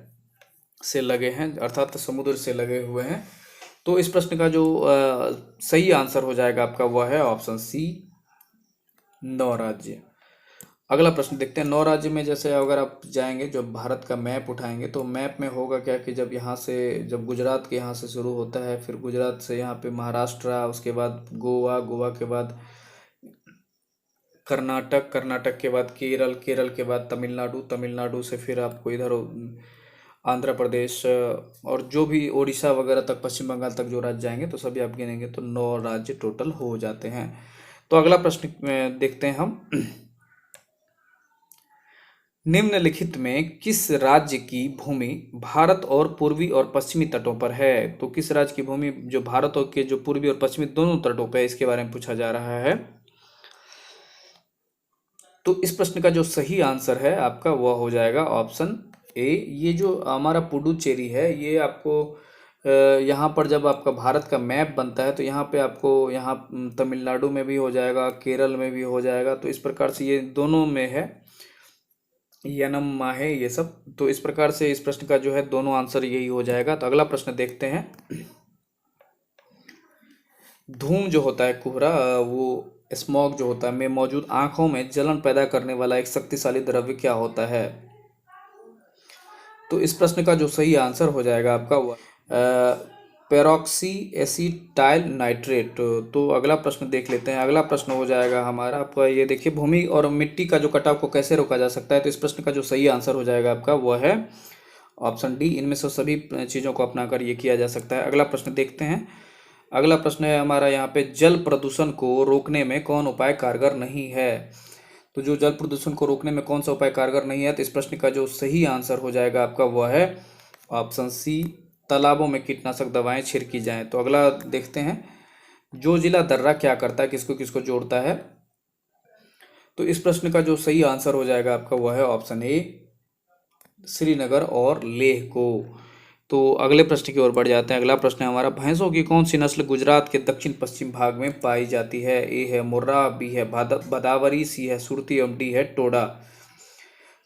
से लगे हैं, अर्थात समुद्र से लगे हुए हैं? तो इस प्रश्न का जो सही आंसर हो जाएगा आपका, वह है ऑप्शन सी, 9 राज्य। अगला प्रश्न देखते हैं, 9 राज्य में जैसे अगर आप जाएंगे, जब भारत का मैप उठाएंगे, तो मैप में होगा क्या कि जब यहाँ से, जब गुजरात के यहाँ से शुरू होता है, फिर गुजरात से यहाँ पे महाराष्ट्र, उसके बाद गोवा, गोवा के बाद कर्नाटक, कर्नाटक के बाद केरल, केरल के बाद तमिलनाडु, तमिलनाडु से फिर आपको इधर आंध्र प्रदेश, और जो भी उड़ीसा वगैरह तक, पश्चिम बंगाल तक जो राज्य जाएंगे, तो सभी आप गिनेंगे तो 9 राज्य टोटल हो जाते हैं। तो अगला प्रश्न देखते हैं हम, निम्नलिखित में किस राज्य की भूमि भारत और पूर्वी और पश्चिमी तटों पर है? तो किस राज्य की भूमि जो भारत और के जो पूर्वी और पश्चिमी दोनों तटों पर है, इसके बारे में पूछा जा रहा है। तो इस प्रश्न का जो सही आंसर है आपका, वह हो जाएगा ऑप्शन ए। ये जो हमारा पुडुचेरी है, ये आपको यहाँ पर जब आपका भारत का मैप बनता है, तो यहाँ पे आपको, यहाँ तमिलनाडु में भी हो जाएगा, केरल में भी हो जाएगा। तो इस प्रकार से ये दोनों में है, यनम माहे ये सब। तो इस प्रकार से इस प्रश्न का जो है दोनों आंसर यही हो जाएगा। तो अगला प्रश्न देखते हैं। धूम जो होता है, कोहरा, वो स्मॉग जो होता है में मौजूद आंखों में जलन पैदा करने वाला एक शक्तिशाली द्रव्य क्या होता है? तो इस प्रश्न का जो सही आंसर हो जाएगा आपका वो पेरोक्सी एसिटाइल नाइट्रेट। तो अगला प्रश्न देख लेते हैं। अगला प्रश्न हो जाएगा हमारा आपका, ये देखिए, भूमि और मिट्टी का जो कटाव को कैसे रोका जा सकता है? तो इस प्रश्न का जो सही आंसर हो जाएगा आपका वह है ऑप्शन डी। इनमें से सभी चीज़ों को अपनाकर ये किया जा सकता है। अगला प्रश्न देखते हैं। अगला प्रश्न है हमारा यहाँ पे, जल प्रदूषण को रोकने में कौन उपाय कारगर नहीं है? तो जो जल प्रदूषण को रोकने में कौन सा उपाय कारगर नहीं है? तो इस प्रश्न का जो सही आंसर हो जाएगा आपका वह है ऑप्शन सी, तालाबों में कीटनाशक दवाएं छिड़की जाएं। तो अगला देखते हैं। जो जिला दर्रा क्या करता है, किसको किसको जोड़ता है? तो इस प्रश्न का जो सही आंसर हो जाएगा आपका वह है ऑप्शन ए, श्रीनगर और लेह को। तो अगले प्रश्न की ओर बढ़ जाते हैं। अगला प्रश्न है हमारा, भैंसों की कौन सी नस्ल गुजरात के दक्षिण पश्चिम भाग में पाई जाती है? ए है मुर्रा, बी है भदावरी, सी है सुरती और डी है टोडा।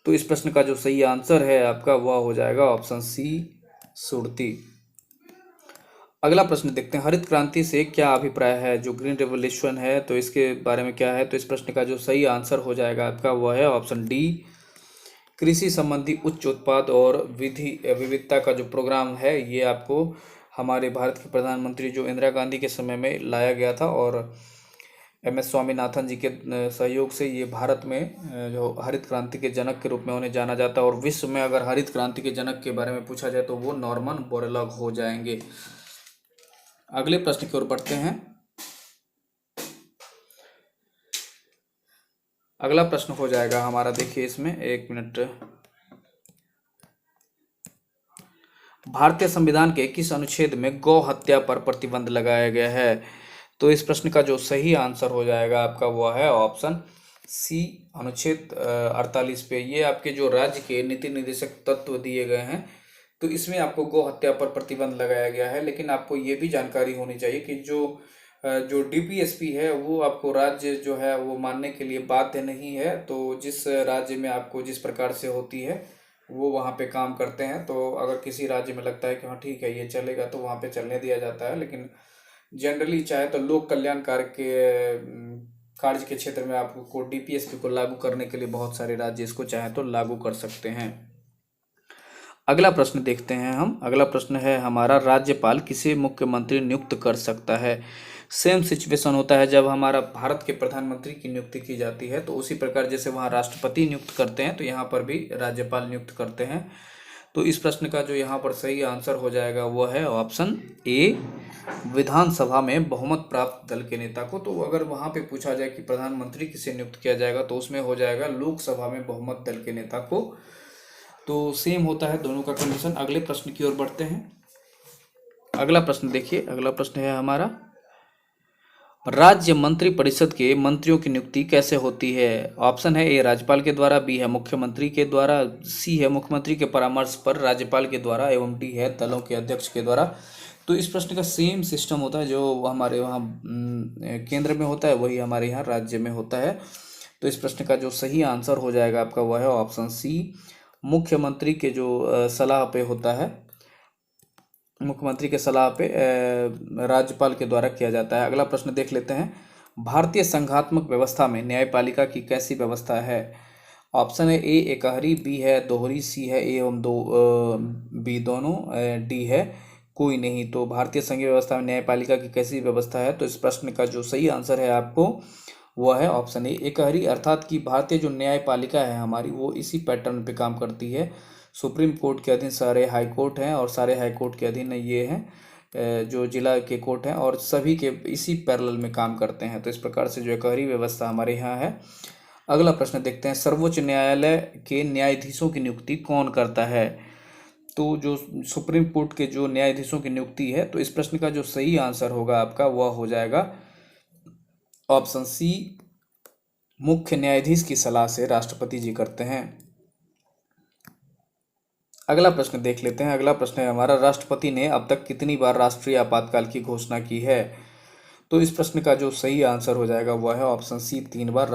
तो इस प्रश्न का जो सही आंसर है आपका वह हो जाएगा ऑप्शन सी, सुरती। अगला प्रश्न देखते हैं। हरित क्रांति से क्या अभिप्राय है? जो ग्रीन रेवोल्यूशन है तो इसके बारे में क्या है? तो इस प्रश्न का जो सही आंसर हो जाएगा आपका वह है ऑप्शन डी, कृषि संबंधी उच्च उत्पाद और विधि विविधता का जो प्रोग्राम है ये आपको हमारे भारत के प्रधानमंत्री जो इंदिरा गांधी के समय में लाया गया था, और एम एस स्वामीनाथन जी के सहयोग से ये भारत में जो हरित क्रांति के जनक के रूप में उन्हें जाना जाता है। और विश्व में अगर हरित क्रांति के जनक के बारे में पूछा जाए तो वो नॉर्मन बोरलॉग हो जाएंगे। अगले प्रश्न की ओर बढ़ते हैं। अगला प्रश्न हो जाएगा हमारा, देखिए इसमें एक मिनट, भारतीय संविधान के किस अनुच्छेद में गौ हत्या पर प्रतिबंध लगाया गया है? तो इस प्रश्न का जो सही आंसर हो जाएगा आपका वह है ऑप्शन सी, अनुच्छेद 48 पे। ये आपके जो राज्य के नीति निर्देशक तत्व दिए गए हैं, तो इसमें आपको गौ हत्या पर प्रतिबंध लगाया गया है। लेकिन आपको ये भी जानकारी होनी चाहिए कि जो डीपीएसपी है वो आपको राज्य जो है वो मानने के लिए बाध्य नहीं है। तो जिस राज्य में आपको जिस प्रकार से होती है वो वहाँ पे काम करते हैं। तो अगर किसी राज्य में लगता है कि हाँ ठीक है ये चलेगा तो वहाँ पे चलने दिया जाता है। लेकिन जनरली चाहे तो लोक कल्याण कार्य के क्षेत्र में आपको डीपीएसपी को लागू करने के लिए बहुत सारे राज्य इसको चाहे तो लागू कर सकते हैं। अगला प्रश्न देखते हैं हम। अगला प्रश्न है हमारा, राज्यपाल किसे मुख्यमंत्री नियुक्त कर सकता है? सेम सिचुएशन होता है जब हमारा भारत के प्रधानमंत्री की नियुक्ति की जाती है, तो उसी प्रकार जैसे वहाँ राष्ट्रपति नियुक्त करते हैं तो यहाँ पर भी राज्यपाल नियुक्त करते हैं। तो इस प्रश्न का जो यहाँ पर सही आंसर हो जाएगा वो है ऑप्शन ए, विधानसभा में बहुमत प्राप्त दल के नेता को। तो अगर वहाँ पे पूछा जाए कि प्रधानमंत्री किसे नियुक्त किया जाएगा तो उसमें हो जाएगा लोकसभा में बहुमत दल के नेता को। तो सेम होता है दोनों का कंडीशन। अगले प्रश्न की ओर बढ़ते हैं। अगला प्रश्न देखिए। अगला प्रश्न है हमारा, राज्य मंत्री परिषद के मंत्रियों की नियुक्ति कैसे होती है? ऑप्शन है ए, राज्यपाल के द्वारा, बी है मुख्यमंत्री के द्वारा, सी है मुख्यमंत्री के परामर्श पर राज्यपाल के द्वारा, एवं डी है दलों के अध्यक्ष के द्वारा। तो इस प्रश्न का सेम सिस्टम होता है जो हमारे वहाँ केंद्र में होता है वही हमारे यहाँ राज्य में होता है। तो इस प्रश्न का जो सही आंसर हो जाएगा आपका वह है ऑप्शन सी, मुख्यमंत्री के जो सलाह पे होता है, मुख्यमंत्री के सलाह पे राज्यपाल के द्वारा किया जाता है। अगला प्रश्न देख लेते हैं। भारतीय संघात्मक व्यवस्था में न्यायपालिका की कैसी व्यवस्था है? ऑप्शन है ए, एकहरी, बी है दोहरी, सी है ए एवं दो बी दोनों, डी है कोई नहीं। तो भारतीय संघीय व्यवस्था में न्यायपालिका की कैसी व्यवस्था है? तो इस प्रश्न का जो सही आंसर है आपको वह है ऑप्शन ए, एकहरी। अर्थात कि भारतीय जो न्यायपालिका है हमारी वो इसी पैटर्न पे काम करती है। सुप्रीम कोर्ट के अधीन सारे हाई कोर्ट हैं और सारे हाई कोर्ट के अधीन ये हैं जो जिला के कोर्ट हैं, और सभी के इसी पैरेलल में काम करते हैं। तो इस प्रकार से जो एकहरी व्यवस्था हमारे यहाँ है। अगला प्रश्न देखते हैं। सर्वोच्च न्यायालय के न्यायाधीशों की नियुक्ति कौन करता है? तो जो सुप्रीम कोर्ट के जो न्यायाधीशों की नियुक्ति है, तो इस प्रश्न का जो सही आंसर होगा आपका वह हो जाएगा ऑप्शन सी, मुख्य न्यायाधीश की सलाह से राष्ट्रपति जी करते हैं। अगला प्रश्न देख लेते हैं। अगला प्रश्न है हमारा, राष्ट्रपति ने अब तक कितनी बार राष्ट्रीय आपातकाल की घोषणा की है? तो इस प्रश्न का जो सही आंसर हो जाएगा वह है ऑप्शन सी, 3 बार।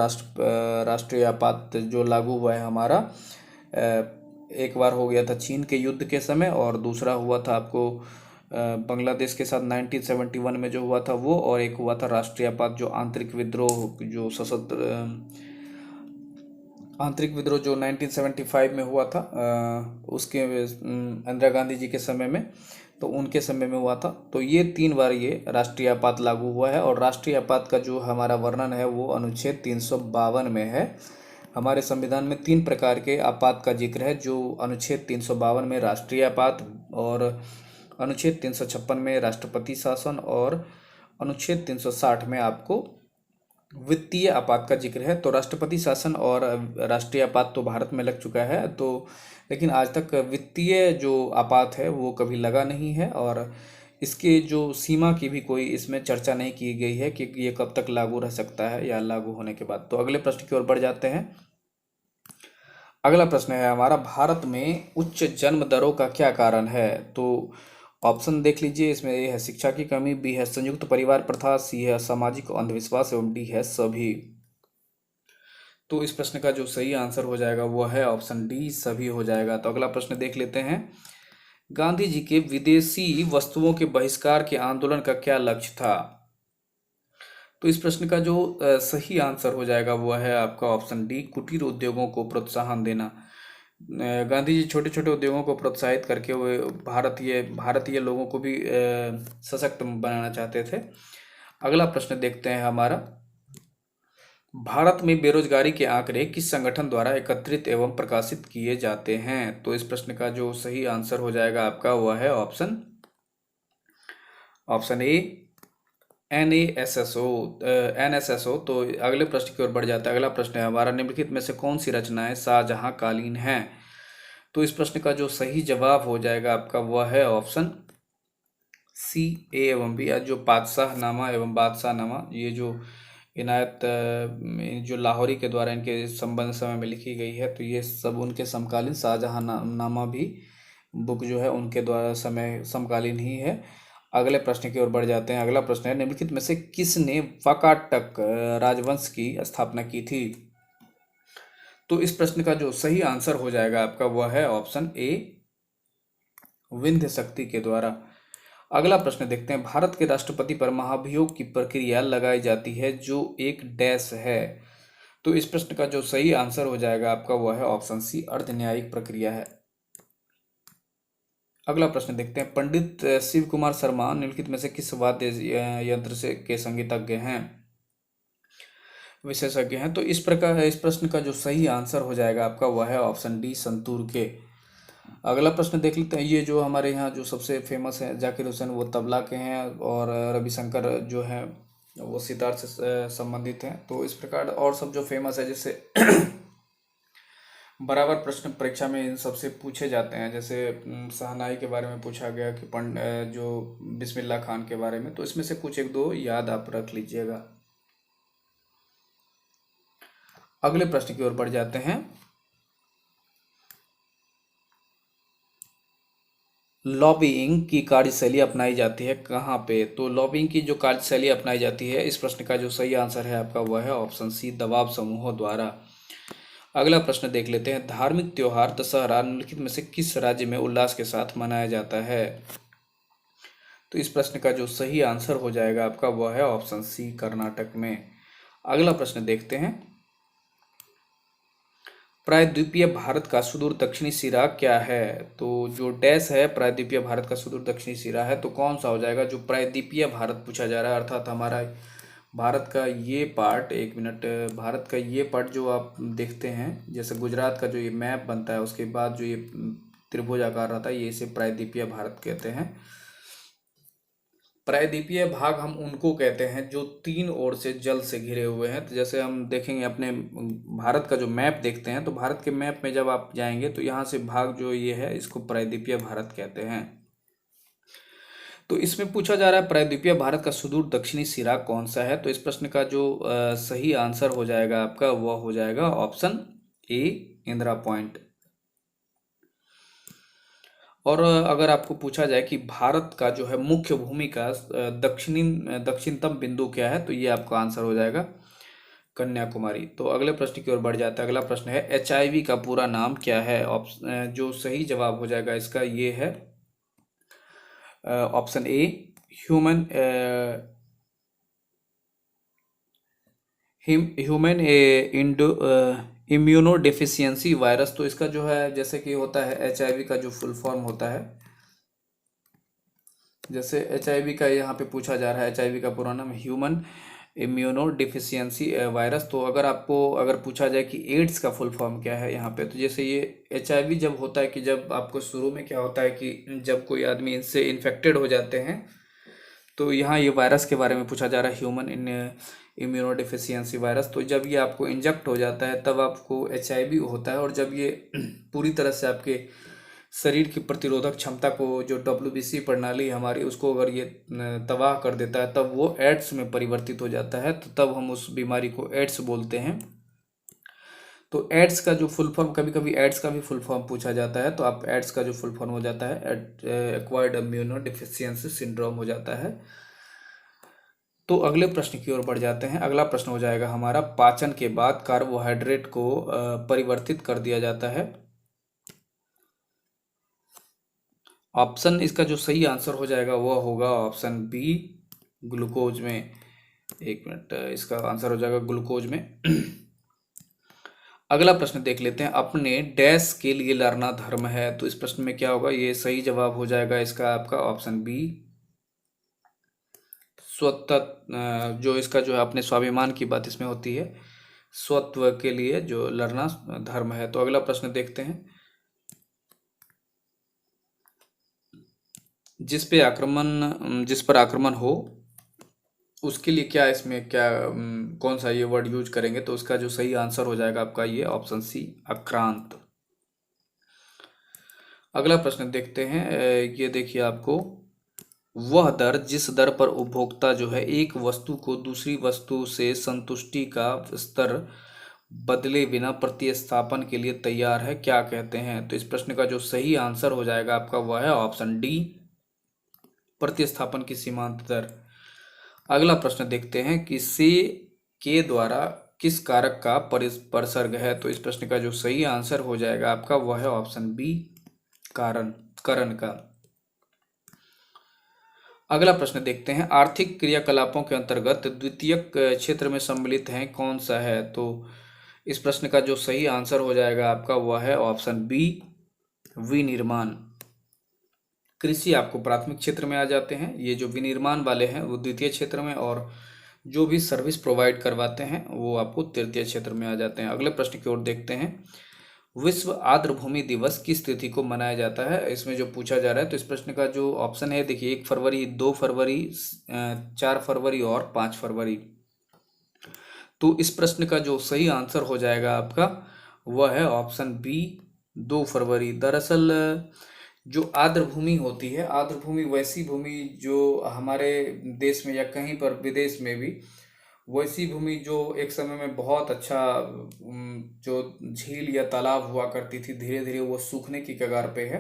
राष्ट्रीय आपात जो लागू हुआ है हमारा एक बार हो गया था चीन के युद्ध के समय, और दूसरा हुआ था आपको बांग्लादेश के साथ 1971 में जो हुआ था वो, और एक हुआ था राष्ट्रीयपात जो आंतरिक विद्रोह जो सशस्त्र आंतरिक विद्रोह जो 1975 में हुआ था, उसके इंदिरा गांधी जी के समय में, तो उनके समय में हुआ था। तो ये 3 बार ये राष्ट्रीय आपात लागू हुआ है, और राष्ट्रीय आपात का जो हमारा वर्णन है वो अनुच्छेद 352 में है। हमारे संविधान में 3 प्रकार के आपात का जिक्र है, जो अनुच्छेद 352 में राष्ट्रीय आपात, और अनुच्छेद 356 में राष्ट्रपति शासन, और अनुच्छेद 360 में आपको वित्तीय आपात का जिक्र है। तो राष्ट्रपति शासन और राष्ट्रीय आपात तो भारत में लग चुका है, तो लेकिन आज तक वित्तीय जो आपात है वो कभी लगा नहीं है, और इसके जो सीमा की भी कोई इसमें चर्चा नहीं की गई है कि ये कब तक लागू रह सकता है या लागू होने के बाद। तो अगले प्रश्न की ओर बढ़ जाते हैं। अगला प्रश्न है हमारा, भारत में उच्च जन्म दरों का क्या कारण है? तो ऑप्शन देख लीजिए, इसमें ए है शिक्षा की कमी, बी है संयुक्त परिवार प्रथा, सी है सामाजिक अंधविश्वास, एवं डी है सभी। तो इस प्रश्न का जो सही आंसर हो जाएगा वो है ऑप्शन डी, सभी हो जाएगा। तो अगला प्रश्न देख लेते हैं। गांधी जी के विदेशी वस्तुओं के बहिष्कार के आंदोलन का क्या लक्ष्य था? तो इस प्रश्न का जो सही आंसर हो जाएगा वो है आपका ऑप्शन डी, कुटीर उद्योगों को प्रोत्साहन देना। गांधी जी छोटे छोटे उद्योगों को प्रोत्साहित करके वो भारतीय लोगों को भी सशक्त बनाना चाहते थे। अगला प्रश्न देखते हैं हमारा, भारत में बेरोजगारी के आंकड़े किस संगठन द्वारा एकत्रित एवं प्रकाशित किए जाते हैं? तो इस प्रश्न का जो सही आंसर हो जाएगा आपका वह है ऑप्शन ए, NASSO। तो अगले प्रश्न की ओर बढ़ जाता है। अगला प्रश्न है हमारा, निम्नलिखित में से कौन सी रचनाएं शाहजहां कालीन हैं? तो इस प्रश्न का जो सही जवाब हो जाएगा आपका वह है ऑप्शन सी, ए एवं बी। जो पातशाहनामा एवं बादशाहनामा, ये जो इनायत जो लाहौरी के द्वारा इनके संबंध समय में लिखी गई है, तो ये सब उनके समकालीन, शाहजहां नामा भी बुक जो है उनके द्वारा समकालीन ही है। अगले प्रश्न की ओर बढ़ जाते हैं। अगला प्रश्न है, निम्नलिखित में से किसने वाकाटक राजवंश की स्थापना की थी? तो इस प्रश्न का जो सही आंसर हो जाएगा आपका वह है ऑप्शन ए, विंध्य शक्ति के द्वारा। अगला प्रश्न देखते हैं, भारत के राष्ट्रपति पर महाभियोग की प्रक्रिया लगाई जाती है जो एक डैश है। तो इस प्रश्न का जो सही आंसर हो जाएगा आपका वह है ऑप्शन सी, अर्ध न्यायिक प्रक्रिया है। अगला प्रश्न देखते हैं, पंडित शिव कुमार शर्मा निम्नलिखित में से किस वाद्य यंत्र से के संगीतज्ञ हैं, विशेषज्ञ हैं? तो इस प्रश्न का जो सही आंसर हो जाएगा आपका वह है ऑप्शन डी, संतूर के। अगला प्रश्न देख लेते हैं। ये जो हमारे यहाँ जो सबसे फेमस है जाकिर हुसैन, वो तबला के हैं, और रविशंकर जो है वो सितार से संबंधित हैं। तो इस प्रकार और सब जो फेमस है, जैसे बराबर प्रश्न परीक्षा में इन सबसे पूछे जाते हैं। जैसे शहनाई के बारे में पूछा गया कि जो बिस्मिल्लाह खान के बारे में, तो इसमें से कुछ एक दो याद आप रख लीजिएगा। अगले प्रश्न की ओर बढ़ जाते हैं। लॉबिंग की कार्यशैली अपनाई जाती है कहाँ पे? तो लॉबिंग की जो कार्यशैली अपनाई जाती है, इस प्रश्न का जो सही आंसर है आपका वह है ऑप्शन सी, दबाव समूहों द्वारा। अगला प्रश्न देख लेते हैं, धार्मिक त्योहार दशहरा निम्नलिखित में से किस राज्य में उल्लास के साथ मनाया जाता है? तो इस प्रश्न का जो सही आंसर हो जाएगा आपका वह है ऑप्शन सी, कर्नाटक में। अगला प्रश्न देखते हैं, प्रायद्वीपीय भारत का सुदूर दक्षिणी सिरा क्या है? तो जो डैश है प्रायद्वीपीय भारत का सुदूर दक्षिणी सिरा है, तो कौन सा हो जाएगा? जो प्रायद्वीपीय भारत पूछा जा रहा है, अर्थात हमारा भारत का ये पार्ट, एक मिनट, भारत का ये पार्ट जो आप देखते हैं, जैसे गुजरात का जो ये मैप बनता है, उसके बाद जो ये त्रिभुज आकार रहता है, ये इसे प्रायद्वीपीय भारत कहते हैं। प्रायद्वीपीय भाग हम उनको कहते हैं जो 3 ओर से जल से घिरे हुए हैं। तो जैसे हम देखेंगे अपने भारत का जो मैप देखते हैं, तो भारत के मैप में जब आप जाएंगे तो यहाँ से भाग जो ये है, इसको प्रायद्वीपीय भारत कहते हैं। तो इसमें पूछा जा रहा है प्रायद्वीपीय भारत का सुदूर दक्षिणी सिरा कौन सा है? तो इस प्रश्न का जो सही आंसर हो जाएगा आपका वह हो जाएगा ऑप्शन ए, इंदिरा पॉइंट। और अगर आपको पूछा जाए कि भारत का जो है मुख्य भूमि का दक्षिणतम बिंदु क्या है, तो ये आपका आंसर हो जाएगा कन्याकुमारी। तो अगले प्रश्न की ओर बढ़ जाता है। अगला प्रश्न है HIV का पूरा नाम क्या है? जो सही जवाब हो जाएगा इसका ये है option a human human Indo immuno deficiency virus. तो इसका जो है जैसे कि होता है HIV का जो फुल फॉर्म होता है, जैसे HIV का यहाँ पे पूछा जा रहा है, HIV का पूरा नाम ह्यूमन इम्यूनो डिफिशियंसी वायरस। तो अगर आपको अगर पूछा जाए कि एड्स का फुल फॉर्म क्या है यहाँ पे, तो जैसे ये HIV जब होता है कि जब आपको शुरू में क्या होता है कि जब कोई आदमी इनसे इन्फेक्टेड हो जाते हैं, तो यहाँ ये वायरस के बारे में पूछा जा रहा है, ह्यूमन इम्यूनो डिफिशियंसी वायरस। तो जब ये आपको इंजेक्ट हो जाता है तब आपको HIV होता है, और जब ये पूरी तरह से आपके शरीर की प्रतिरोधक क्षमता को, जो WBC प्रणाली है हमारी, उसको अगर ये तबाह कर देता है तब वो एड्स में परिवर्तित हो जाता है। तो तब हम उस बीमारी को एड्स बोलते हैं। तो एड्स का जो फुल फॉर्म, कभी कभी एड्स का भी फुल फॉर्म पूछा जाता है, तो आप एड्स का जो फुल फॉर्म हो जाता है एक्वायर्ड इम्यूनो डिफिशियंसी सिंड्रोम हो जाता है। तो अगले प्रश्न की ओर बढ़ जाते हैं। अगला प्रश्न हो जाएगा हमारा, पाचन के बाद कार्बोहाइड्रेट को परिवर्तित कर दिया जाता है। ऑप्शन, इसका जो सही आंसर हो जाएगा वह होगा ऑप्शन बी ग्लूकोज में। एक मिनट, इसका आंसर हो जाएगा ग्लूकोज में। अगला प्रश्न देख लेते हैं, अपने डैश के लिए लड़ना धर्म है। तो इस प्रश्न में क्या होगा? ये सही जवाब हो जाएगा इसका आपका ऑप्शन बी स्वतः, जो इसका जो है अपने स्वाभिमान की बात इसमें होती है, स्वत्व के लिए जो लड़ना धर्म है। तो अगला प्रश्न देखते हैं, जिस पर आक्रमण हो उसके लिए क्या इसमें क्या कौन सा ये वर्ड यूज करेंगे? तो उसका जो सही आंसर हो जाएगा आपका ये ऑप्शन सी आक्रांत। अगला प्रश्न देखते हैं, ये देखिए आपको, वह दर जिस दर पर उपभोक्ता जो है एक वस्तु को दूसरी वस्तु से संतुष्टि का स्तर बदले बिना प्रतिस्थापन के लिए तैयार है, क्या कहते हैं? तो इस प्रश्न का जो सही आंसर हो जाएगा आपका वह है ऑप्शन डी प्रतिस्थापन की सीमांत दर। अगला प्रश्न देखते हैं कि से के द्वारा किस कारक का परिसर्ग है? तो इस प्रश्न का जो सही आंसर हो जाएगा आपका वह है ऑप्शन बी करण का। अगला प्रश्न देखते हैं, आर्थिक क्रियाकलापों के अंतर्गत द्वितीयक क्षेत्र में सम्मिलित है कौन सा है? तो इस प्रश्न का जो सही आंसर हो जाएगा आपका वह है ऑप्शन बी विनिर्माण। कृषि आपको प्राथमिक क्षेत्र में आ जाते हैं, ये जो विनिर्माण वाले हैं वो द्वितीय क्षेत्र में, और जो भी सर्विस प्रोवाइड करवाते हैं वो आपको तृतीय क्षेत्र में आ जाते हैं। अगले प्रश्न की ओर देखते हैं, विश्व आर्द्रभूमि दिवस किस तिथि को मनाया जाता है? इसमें जो पूछा जा रहा है, तो इस प्रश्न का जो ऑप्शन है देखिए, 1 फरवरी, 2 फरवरी, 4 फरवरी और 5 फरवरी। तो इस प्रश्न का जो सही आंसर हो जाएगा आपका वह है ऑप्शन बी 2 फरवरी। दरअसल जो आर्द्र भूमि होती है, आर्द्र भूमि वैसी भूमि जो हमारे देश में या कहीं पर विदेश में भी वैसी भूमि जो एक समय में बहुत अच्छा जो झील या तालाब हुआ करती थी, धीरे धीरे वो सूखने की कगार पे है।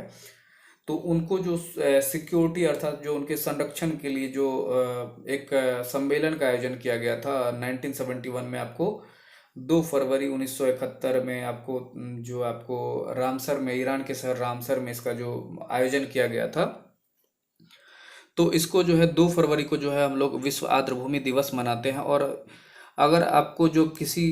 तो उनको जो सिक्योरिटी अर्थात जो उनके संरक्षण के लिए जो एक सम्मेलन का आयोजन किया गया था 1971 में, आपको 2 फरवरी 1971 में आपको जो आपको रामसर में, ईरान के शहर रामसर में इसका जो आयोजन किया गया था। तो इसको जो है 2 फरवरी को जो है हम लोग विश्व आर्द्रभूमि दिवस मनाते हैं। और अगर आपको जो किसी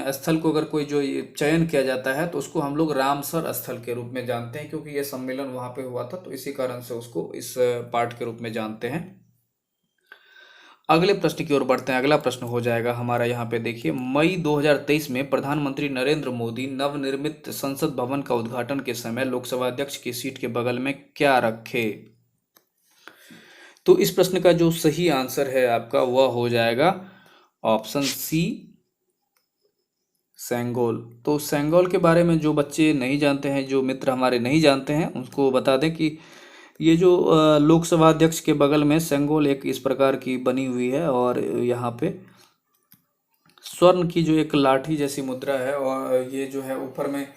स्थल को अगर कोई जो चयन किया जाता है तो उसको हम लोग रामसर स्थल के रूप में जानते हैं, क्योंकि ये सम्मेलन वहाँ पे हुआ था, तो इसी कारण से उसको इस पार्ट के रूप में जानते हैं। अगले प्रश्न की ओर बढ़ते हैं। अगला प्रश्न हो जाएगा हमारा यहाँ पे देखिए, मई 2023 में प्रधानमंत्री नरेंद्र मोदी नवनिर्मित संसद भवन का उद्घाटन के समय लोकसभा अध्यक्ष की सीट के बगल में क्या रखे? तो इस प्रश्न का जो सही आंसर है आपका वह हो जाएगा ऑप्शन सी सेंगोल। तो सेंगोल के बारे में जो बच्चे नहीं जानते हैं, जो मित्र हमारे नहीं जानते हैं, उनको बता दें कि ये जो लोकसभा अध्यक्ष के बगल में सेंगोल एक इस प्रकार की बनी हुई है, और यहाँ पे स्वर्ण की जो एक लाठी जैसी मुद्रा है, और ये जो है ऊपर में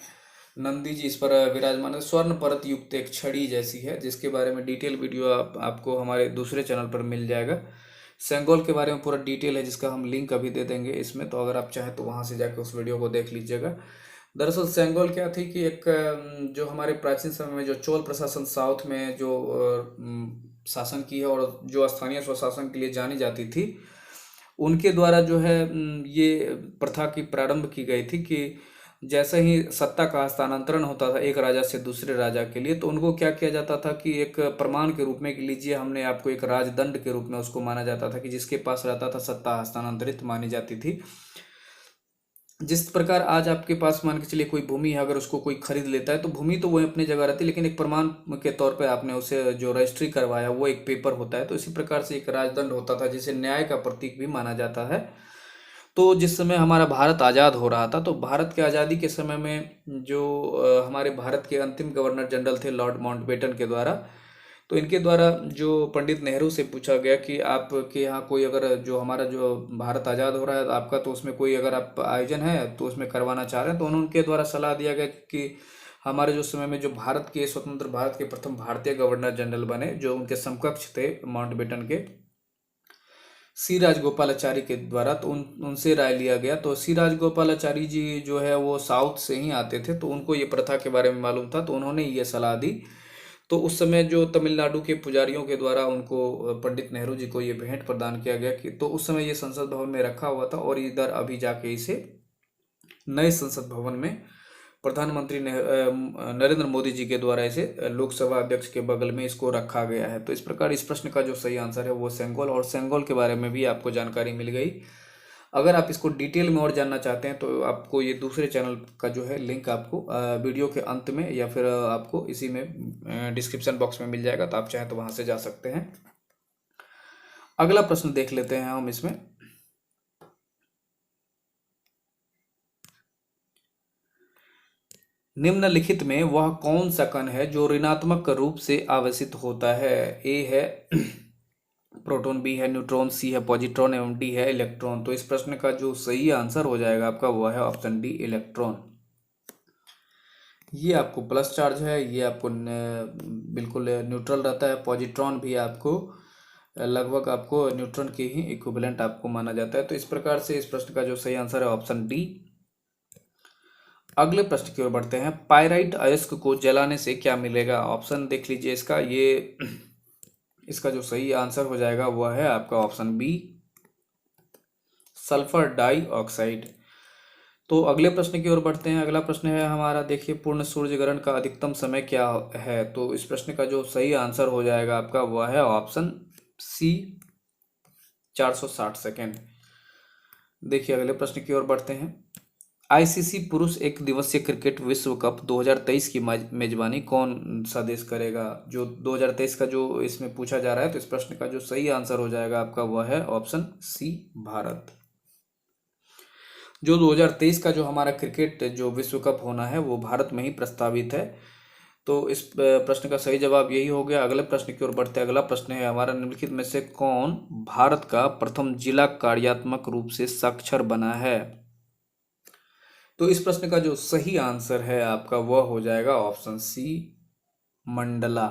नंदी जी इस पर विराजमान है, स्वर्ण परत युक्त एक छड़ी जैसी है, जिसके बारे में डिटेल वीडियो आपको हमारे दूसरे चैनल पर मिल जाएगा। सेंगोल के बारे में पूरा डिटेल है, जिसका हम लिंक अभी दे देंगे इसमें, तो अगर आप चाहें तो वहाँ से जाकर उस वीडियो को देख लीजिएगा। दरअसल सेंगोल क्या थी कि एक जो हमारे प्राचीन समय में जो चोल प्रशासन साउथ में जो शासन की है और जो स्थानीय स्वशासन के लिए जानी जाती थी, उनके द्वारा जो है ये प्रथा की प्रारंभ की गई थी कि जैसे ही सत्ता का हस्तांतरण होता था एक राजा से दूसरे राजा के लिए, तो उनको क्या किया जाता था कि एक प्रमाण के रूप में कि लीजिए हमने आपको, एक राजदंड के रूप में उसको माना जाता था कि जिसके पास रहता था सत्ता हस्तांतरित मानी जाती थी। जिस प्रकार आज आपके पास मान के चलिए कोई भूमि है, अगर उसको कोई खरीद लेता है तो भूमि तो वो अपनी जगह रहती है, लेकिन एक प्रमाण के तौर पे आपने उसे जो रजिस्ट्री करवाया वो एक पेपर होता है। तो इसी प्रकार से एक राजदंड होता था जिसे न्याय का प्रतीक भी माना जाता है। तो जिस समय हमारा भारत आज़ाद हो रहा था, तो भारत के आज़ादी के समय में जो हमारे भारत के अंतिम गवर्नर जनरल थे लॉर्ड माउंटबेटन के द्वारा, तो इनके द्वारा जो पंडित नेहरू से पूछा गया कि आपके यहाँ कोई अगर जो हमारा जो भारत आज़ाद हो रहा है आपका, तो उसमें कोई अगर आप आयोजन है तो उसमें करवाना चाह रहे हैं, तो उनके द्वारा सलाह दिया गया कि हमारे जो समय में जो भारत के स्वतंत्र भारत के प्रथम भारतीय गवर्नर जनरल बने, जो उनके समकक्ष थे माउंटबेटन के, सी राजगोपालाचारी के द्वारा, तो उनसे राय लिया गया। तो सी राजगोपालाचारी जी जो है वो साउथ से ही आते थे, तो उनको ये प्रथा के बारे में मालूम था, तो उन्होंने ये सलाह दी। तो उस समय जो तमिलनाडु के पुजारियों के द्वारा उनको पंडित नेहरू जी को ये भेंट प्रदान किया गया कि तो उस समय ये संसद भवन में रखा हुआ था, और इधर अभी जाके इसे नए संसद भवन में प्रधानमंत्री नरेंद्र मोदी जी के द्वारा इसे लोकसभा अध्यक्ष के बगल में इसको रखा गया है। तो इस प्रकार इस प्रश्न का जो सही आंसर है वो सेंगोल, और सेंगोल के बारे में भी आपको जानकारी मिल गई। अगर आप इसको डिटेल में और जानना चाहते हैं तो आपको ये दूसरे चैनल का जो है लिंक आपको वीडियो के अंत में या फिर आपको इसी में डिस्क्रिप्शन बॉक्स में मिल जाएगा, तो आप चाहें तो वहां से जा सकते हैं। अगला प्रश्न देख लेते हैं हम इसमें। निम्नलिखित में वह कौन सा कण है जो ऋणात्मक रूप से आवेशित होता है? ए है प्रोटॉन, बी है न्यूट्रॉन, सी है पॉजिट्रॉन एवं डी है इलेक्ट्रॉन। तो इस प्रश्न का जो सही आंसर हो जाएगा आपका वो है ऑप्शन डी इलेक्ट्रॉन। ये आपको प्लस चार्ज है, ये आपको बिल्कुल न्यूट्रल रहता है। पॉजिट्रॉन भी आपको लगभग आपको न्यूट्रॉन के ही इक्विवेलेंट आपको माना जाता है। तो इस प्रकार से इस प्रश्न का जो सही आंसर है ऑप्शन डी। अगले प्रश्न की ओर बढ़ते हैं। पाइराइट अयस्क को जलाने से क्या मिलेगा? ऑप्शन देख लीजिए इसका। ये इसका जो सही आंसर हो जाएगा वह है आपका ऑप्शन बी सल्फर डाइऑक्साइड। तो अगले प्रश्न की ओर बढ़ते हैं। अगला प्रश्न है हमारा, देखिए पूर्ण सूर्य ग्रहण का अधिकतम समय क्या है? तो इस प्रश्न का जो सही आंसर हो जाएगा आपका वह है ऑप्शन सी 460 सेकेंड। देखिए अगले प्रश्न की ओर बढ़ते हैं। आईसीसी पुरुष एक दिवसीय क्रिकेट विश्व कप 2023 की मेजबानी कौन सा देश करेगा? जो 2023 का जो इसमें पूछा जा रहा है, तो इस प्रश्न का जो सही आंसर हो जाएगा आपका वह है ऑप्शन सी भारत। जो 2023 का जो हमारा क्रिकेट जो विश्व कप होना है वो भारत में ही प्रस्तावित है। तो इस प्रश्न का सही जवाब यही हो गया। अगले प्रश्न की ओर बढ़ते हैं। अगला प्रश्न है हमारा, निम्नलिखित में से कौन भारत का प्रथम जिला कार्यात्मक रूप से साक्षर बना है? तो इस प्रश्न का जो सही आंसर है आपका वह हो जाएगा ऑप्शन सी मंडला।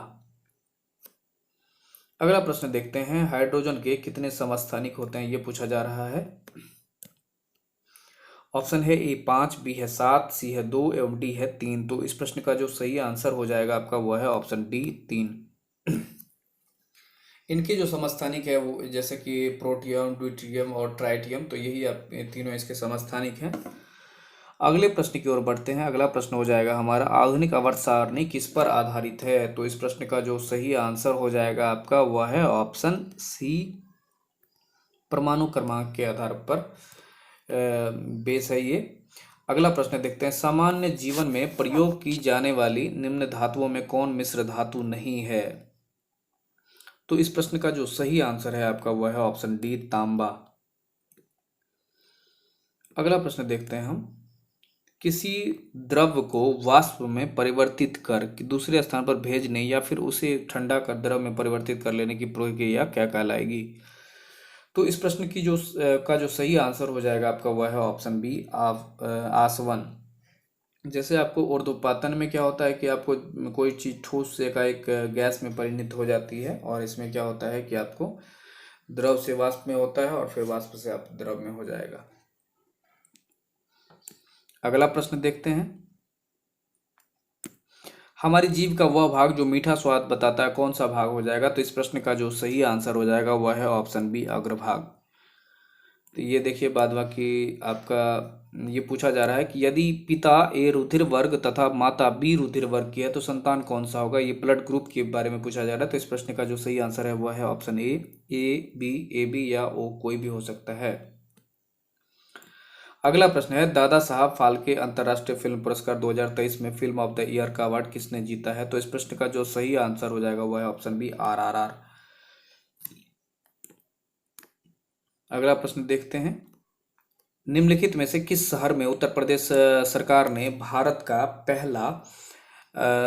अगला प्रश्न देखते हैं। हाइड्रोजन के कितने समस्थानिक होते हैं, ये पूछा जा रहा है। ऑप्शन है ए 5, बी है 7, सी है 2 एवं डी है 3। तो इस प्रश्न का जो सही आंसर हो जाएगा आपका वह है ऑप्शन डी 3। इनके जो समस्थानिक है वो जैसे कि प्रोटियम, ड्यूटेरियम और ट्राइटियम, तो यही आप तीनों इसके समस्थानिक हैं। अगले प्रश्न की ओर बढ़ते हैं। अगला प्रश्न हो जाएगा हमारा, आधुनिक आवर्त सारणी किस पर आधारित है? तो इस प्रश्न का जो सही आंसर हो जाएगा आपका वह है ऑप्शन सी परमाणु क्रमांक के आधार पर बेस है ये। अगला प्रश्न देखते हैं। सामान्य जीवन में प्रयोग की जाने वाली निम्न धातुओं में कौन मिश्र धातु नहीं है? तो इस प्रश्न का जो सही आंसर है आपका वह है ऑप्शन डी तांबा। अगला प्रश्न देखते हैं हम। किसी द्रव को वाष्प में परिवर्तित कर दूसरे स्थान पर भेजने या फिर उसे ठंडा कर द्रव में परिवर्तित कर लेने की प्रक्रिया क्या कहलाएगी? तो इस प्रश्न की जो का जो सही आंसर हो जाएगा आपका वह है ऑप्शन बी आसवन। जैसे आपको ऊर्ध्वपातन में क्या होता है कि आपको कोई चीज़ ठोस से एकाएक गैस में परिणत हो जाती है, और इसमें क्या होता है कि आपको द्रव से वाष्प में होता है और फिर वाष्प से आप द्रव में हो जाएगा। अगला प्रश्न देखते हैं। हमारी जीभ का वह भाग जो मीठा स्वाद बताता है कौन सा भाग हो जाएगा? तो इस प्रश्न का जो सही आंसर हो जाएगा वह है ऑप्शन बी, अग्रभाग। तो ये देखिए बाद बाकी आपका ये पूछा जा रहा है कि यदि पिता ए रुधिर वर्ग तथा माता बी रुधिर वर्ग की है तो संतान कौन सा होगा? ये ब्लड ग्रुप के बारे में पूछा जा रहा है। तो इस प्रश्न का जो सही आंसर है वह है option A B, A B या ओ कोई भी हो सकता है। अगला प्रश्न है, दादा साहब फाल्के अंतर्राष्ट्रीय फिल्म पुरस्कार 2023 में फिल्म ऑफ द ईयर का अवार्ड किसने जीता है? तो इस प्रश्न का जो सही आंसर हो जाएगा वह है ऑप्शन बी, RRR। अगला प्रश्न देखते हैं। निम्नलिखित में से किस शहर में उत्तर प्रदेश सरकार ने भारत का पहला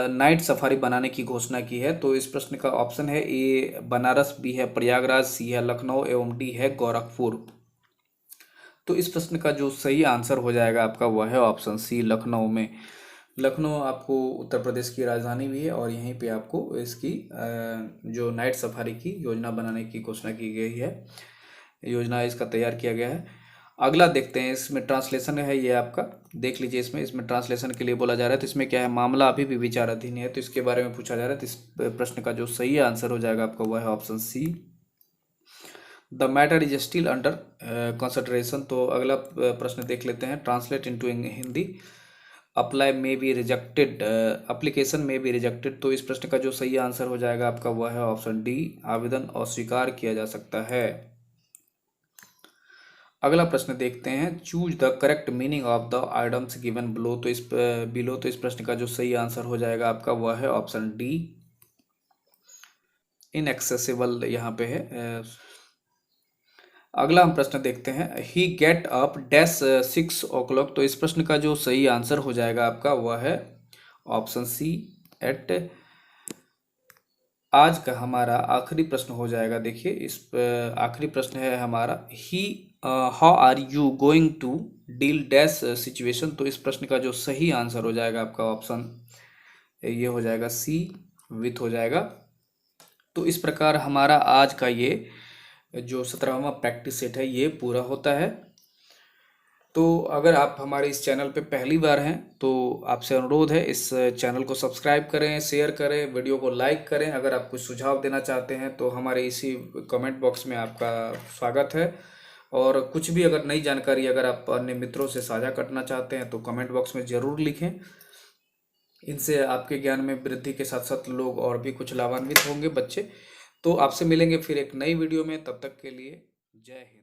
नाइट सफारी बनाने की घोषणा की है? तो इस प्रश्न का ऑप्शन है ए बनारस, बी है प्रयागराज, सी है लखनऊ एवं डी है गोरखपुर। तो इस प्रश्न का जो सही आंसर हो जाएगा आपका वह है ऑप्शन सी, लखनऊ में। लखनऊ आपको उत्तर प्रदेश की राजधानी भी है और यहीं पे आपको इसकी जो नाइट सफारी की योजना बनाने की घोषणा की गई है, योजना इसका तैयार किया गया है। अगला देखते हैं, इसमें ट्रांसलेशन है, ये आपका देख लीजिए। इसमें ट्रांसलेशन के लिए बोला जा रहा है। तो इसमें क्या है, मामला अभी भी विचाराधीन है, तो इसके बारे में पूछा जा रहा है। तो इस प्रश्न का जो सही आंसर हो जाएगा आपका वह है option C, the matter is still under consideration. तो अगला प्रश्न देख लेते हैं, ट्रांसलेट इनटू हिंदी। अप्लाई में बी रिजेक्टेड, एप्लीकेशन में बी रिजेक्टेड। तो इस प्रश्न का जो सही आंसर हो जाएगा आपका वह है ऑप्शन डी, आवेदन अस्वीकार किया जा सकता है। अगला प्रश्न देखते हैं, choose the correct meaning of the items given below. तो इस प्रश्न का जो सही आंसर हो जाएगा आपका वह है ऑप्शन डी, इनएक्सेसिबल यहाँ पे है। अगला हम प्रश्न देखते हैं, ही गेट अप डैश 6 o'clock। तो इस प्रश्न का जो सही आंसर हो जाएगा आपका वह है ऑप्शन सी, एट। आज का हमारा आखिरी प्रश्न हो जाएगा। देखिए इस आखिरी प्रश्न है हमारा, ही how are you going to deal dash situation. तो इस प्रश्न का जो सही आंसर हो जाएगा आपका ऑप्शन ये हो जाएगा सी, विथ हो जाएगा। तो इस प्रकार हमारा आज का ये जो 17वां प्रैक्टिस सेट है ये पूरा होता है। तो अगर आप हमारे इस चैनल पे पहली बार हैं तो आपसे अनुरोध है, इस चैनल को सब्सक्राइब करें, शेयर करें, वीडियो को लाइक करें। अगर आप कुछ सुझाव देना चाहते हैं तो हमारे इसी कमेंट बॉक्स में आपका स्वागत है। और कुछ भी अगर नई जानकारी अगर आप अन्य मित्रों से साझा करना चाहते हैं तो कमेंट बॉक्स में ज़रूर लिखें। इनसे आपके ज्ञान में वृद्धि के साथ साथ लोग और भी कुछ लाभान्वित होंगे, बच्चे। तो आपसे मिलेंगे फिर एक नई वीडियो में, तब तक के लिए जय हिंद।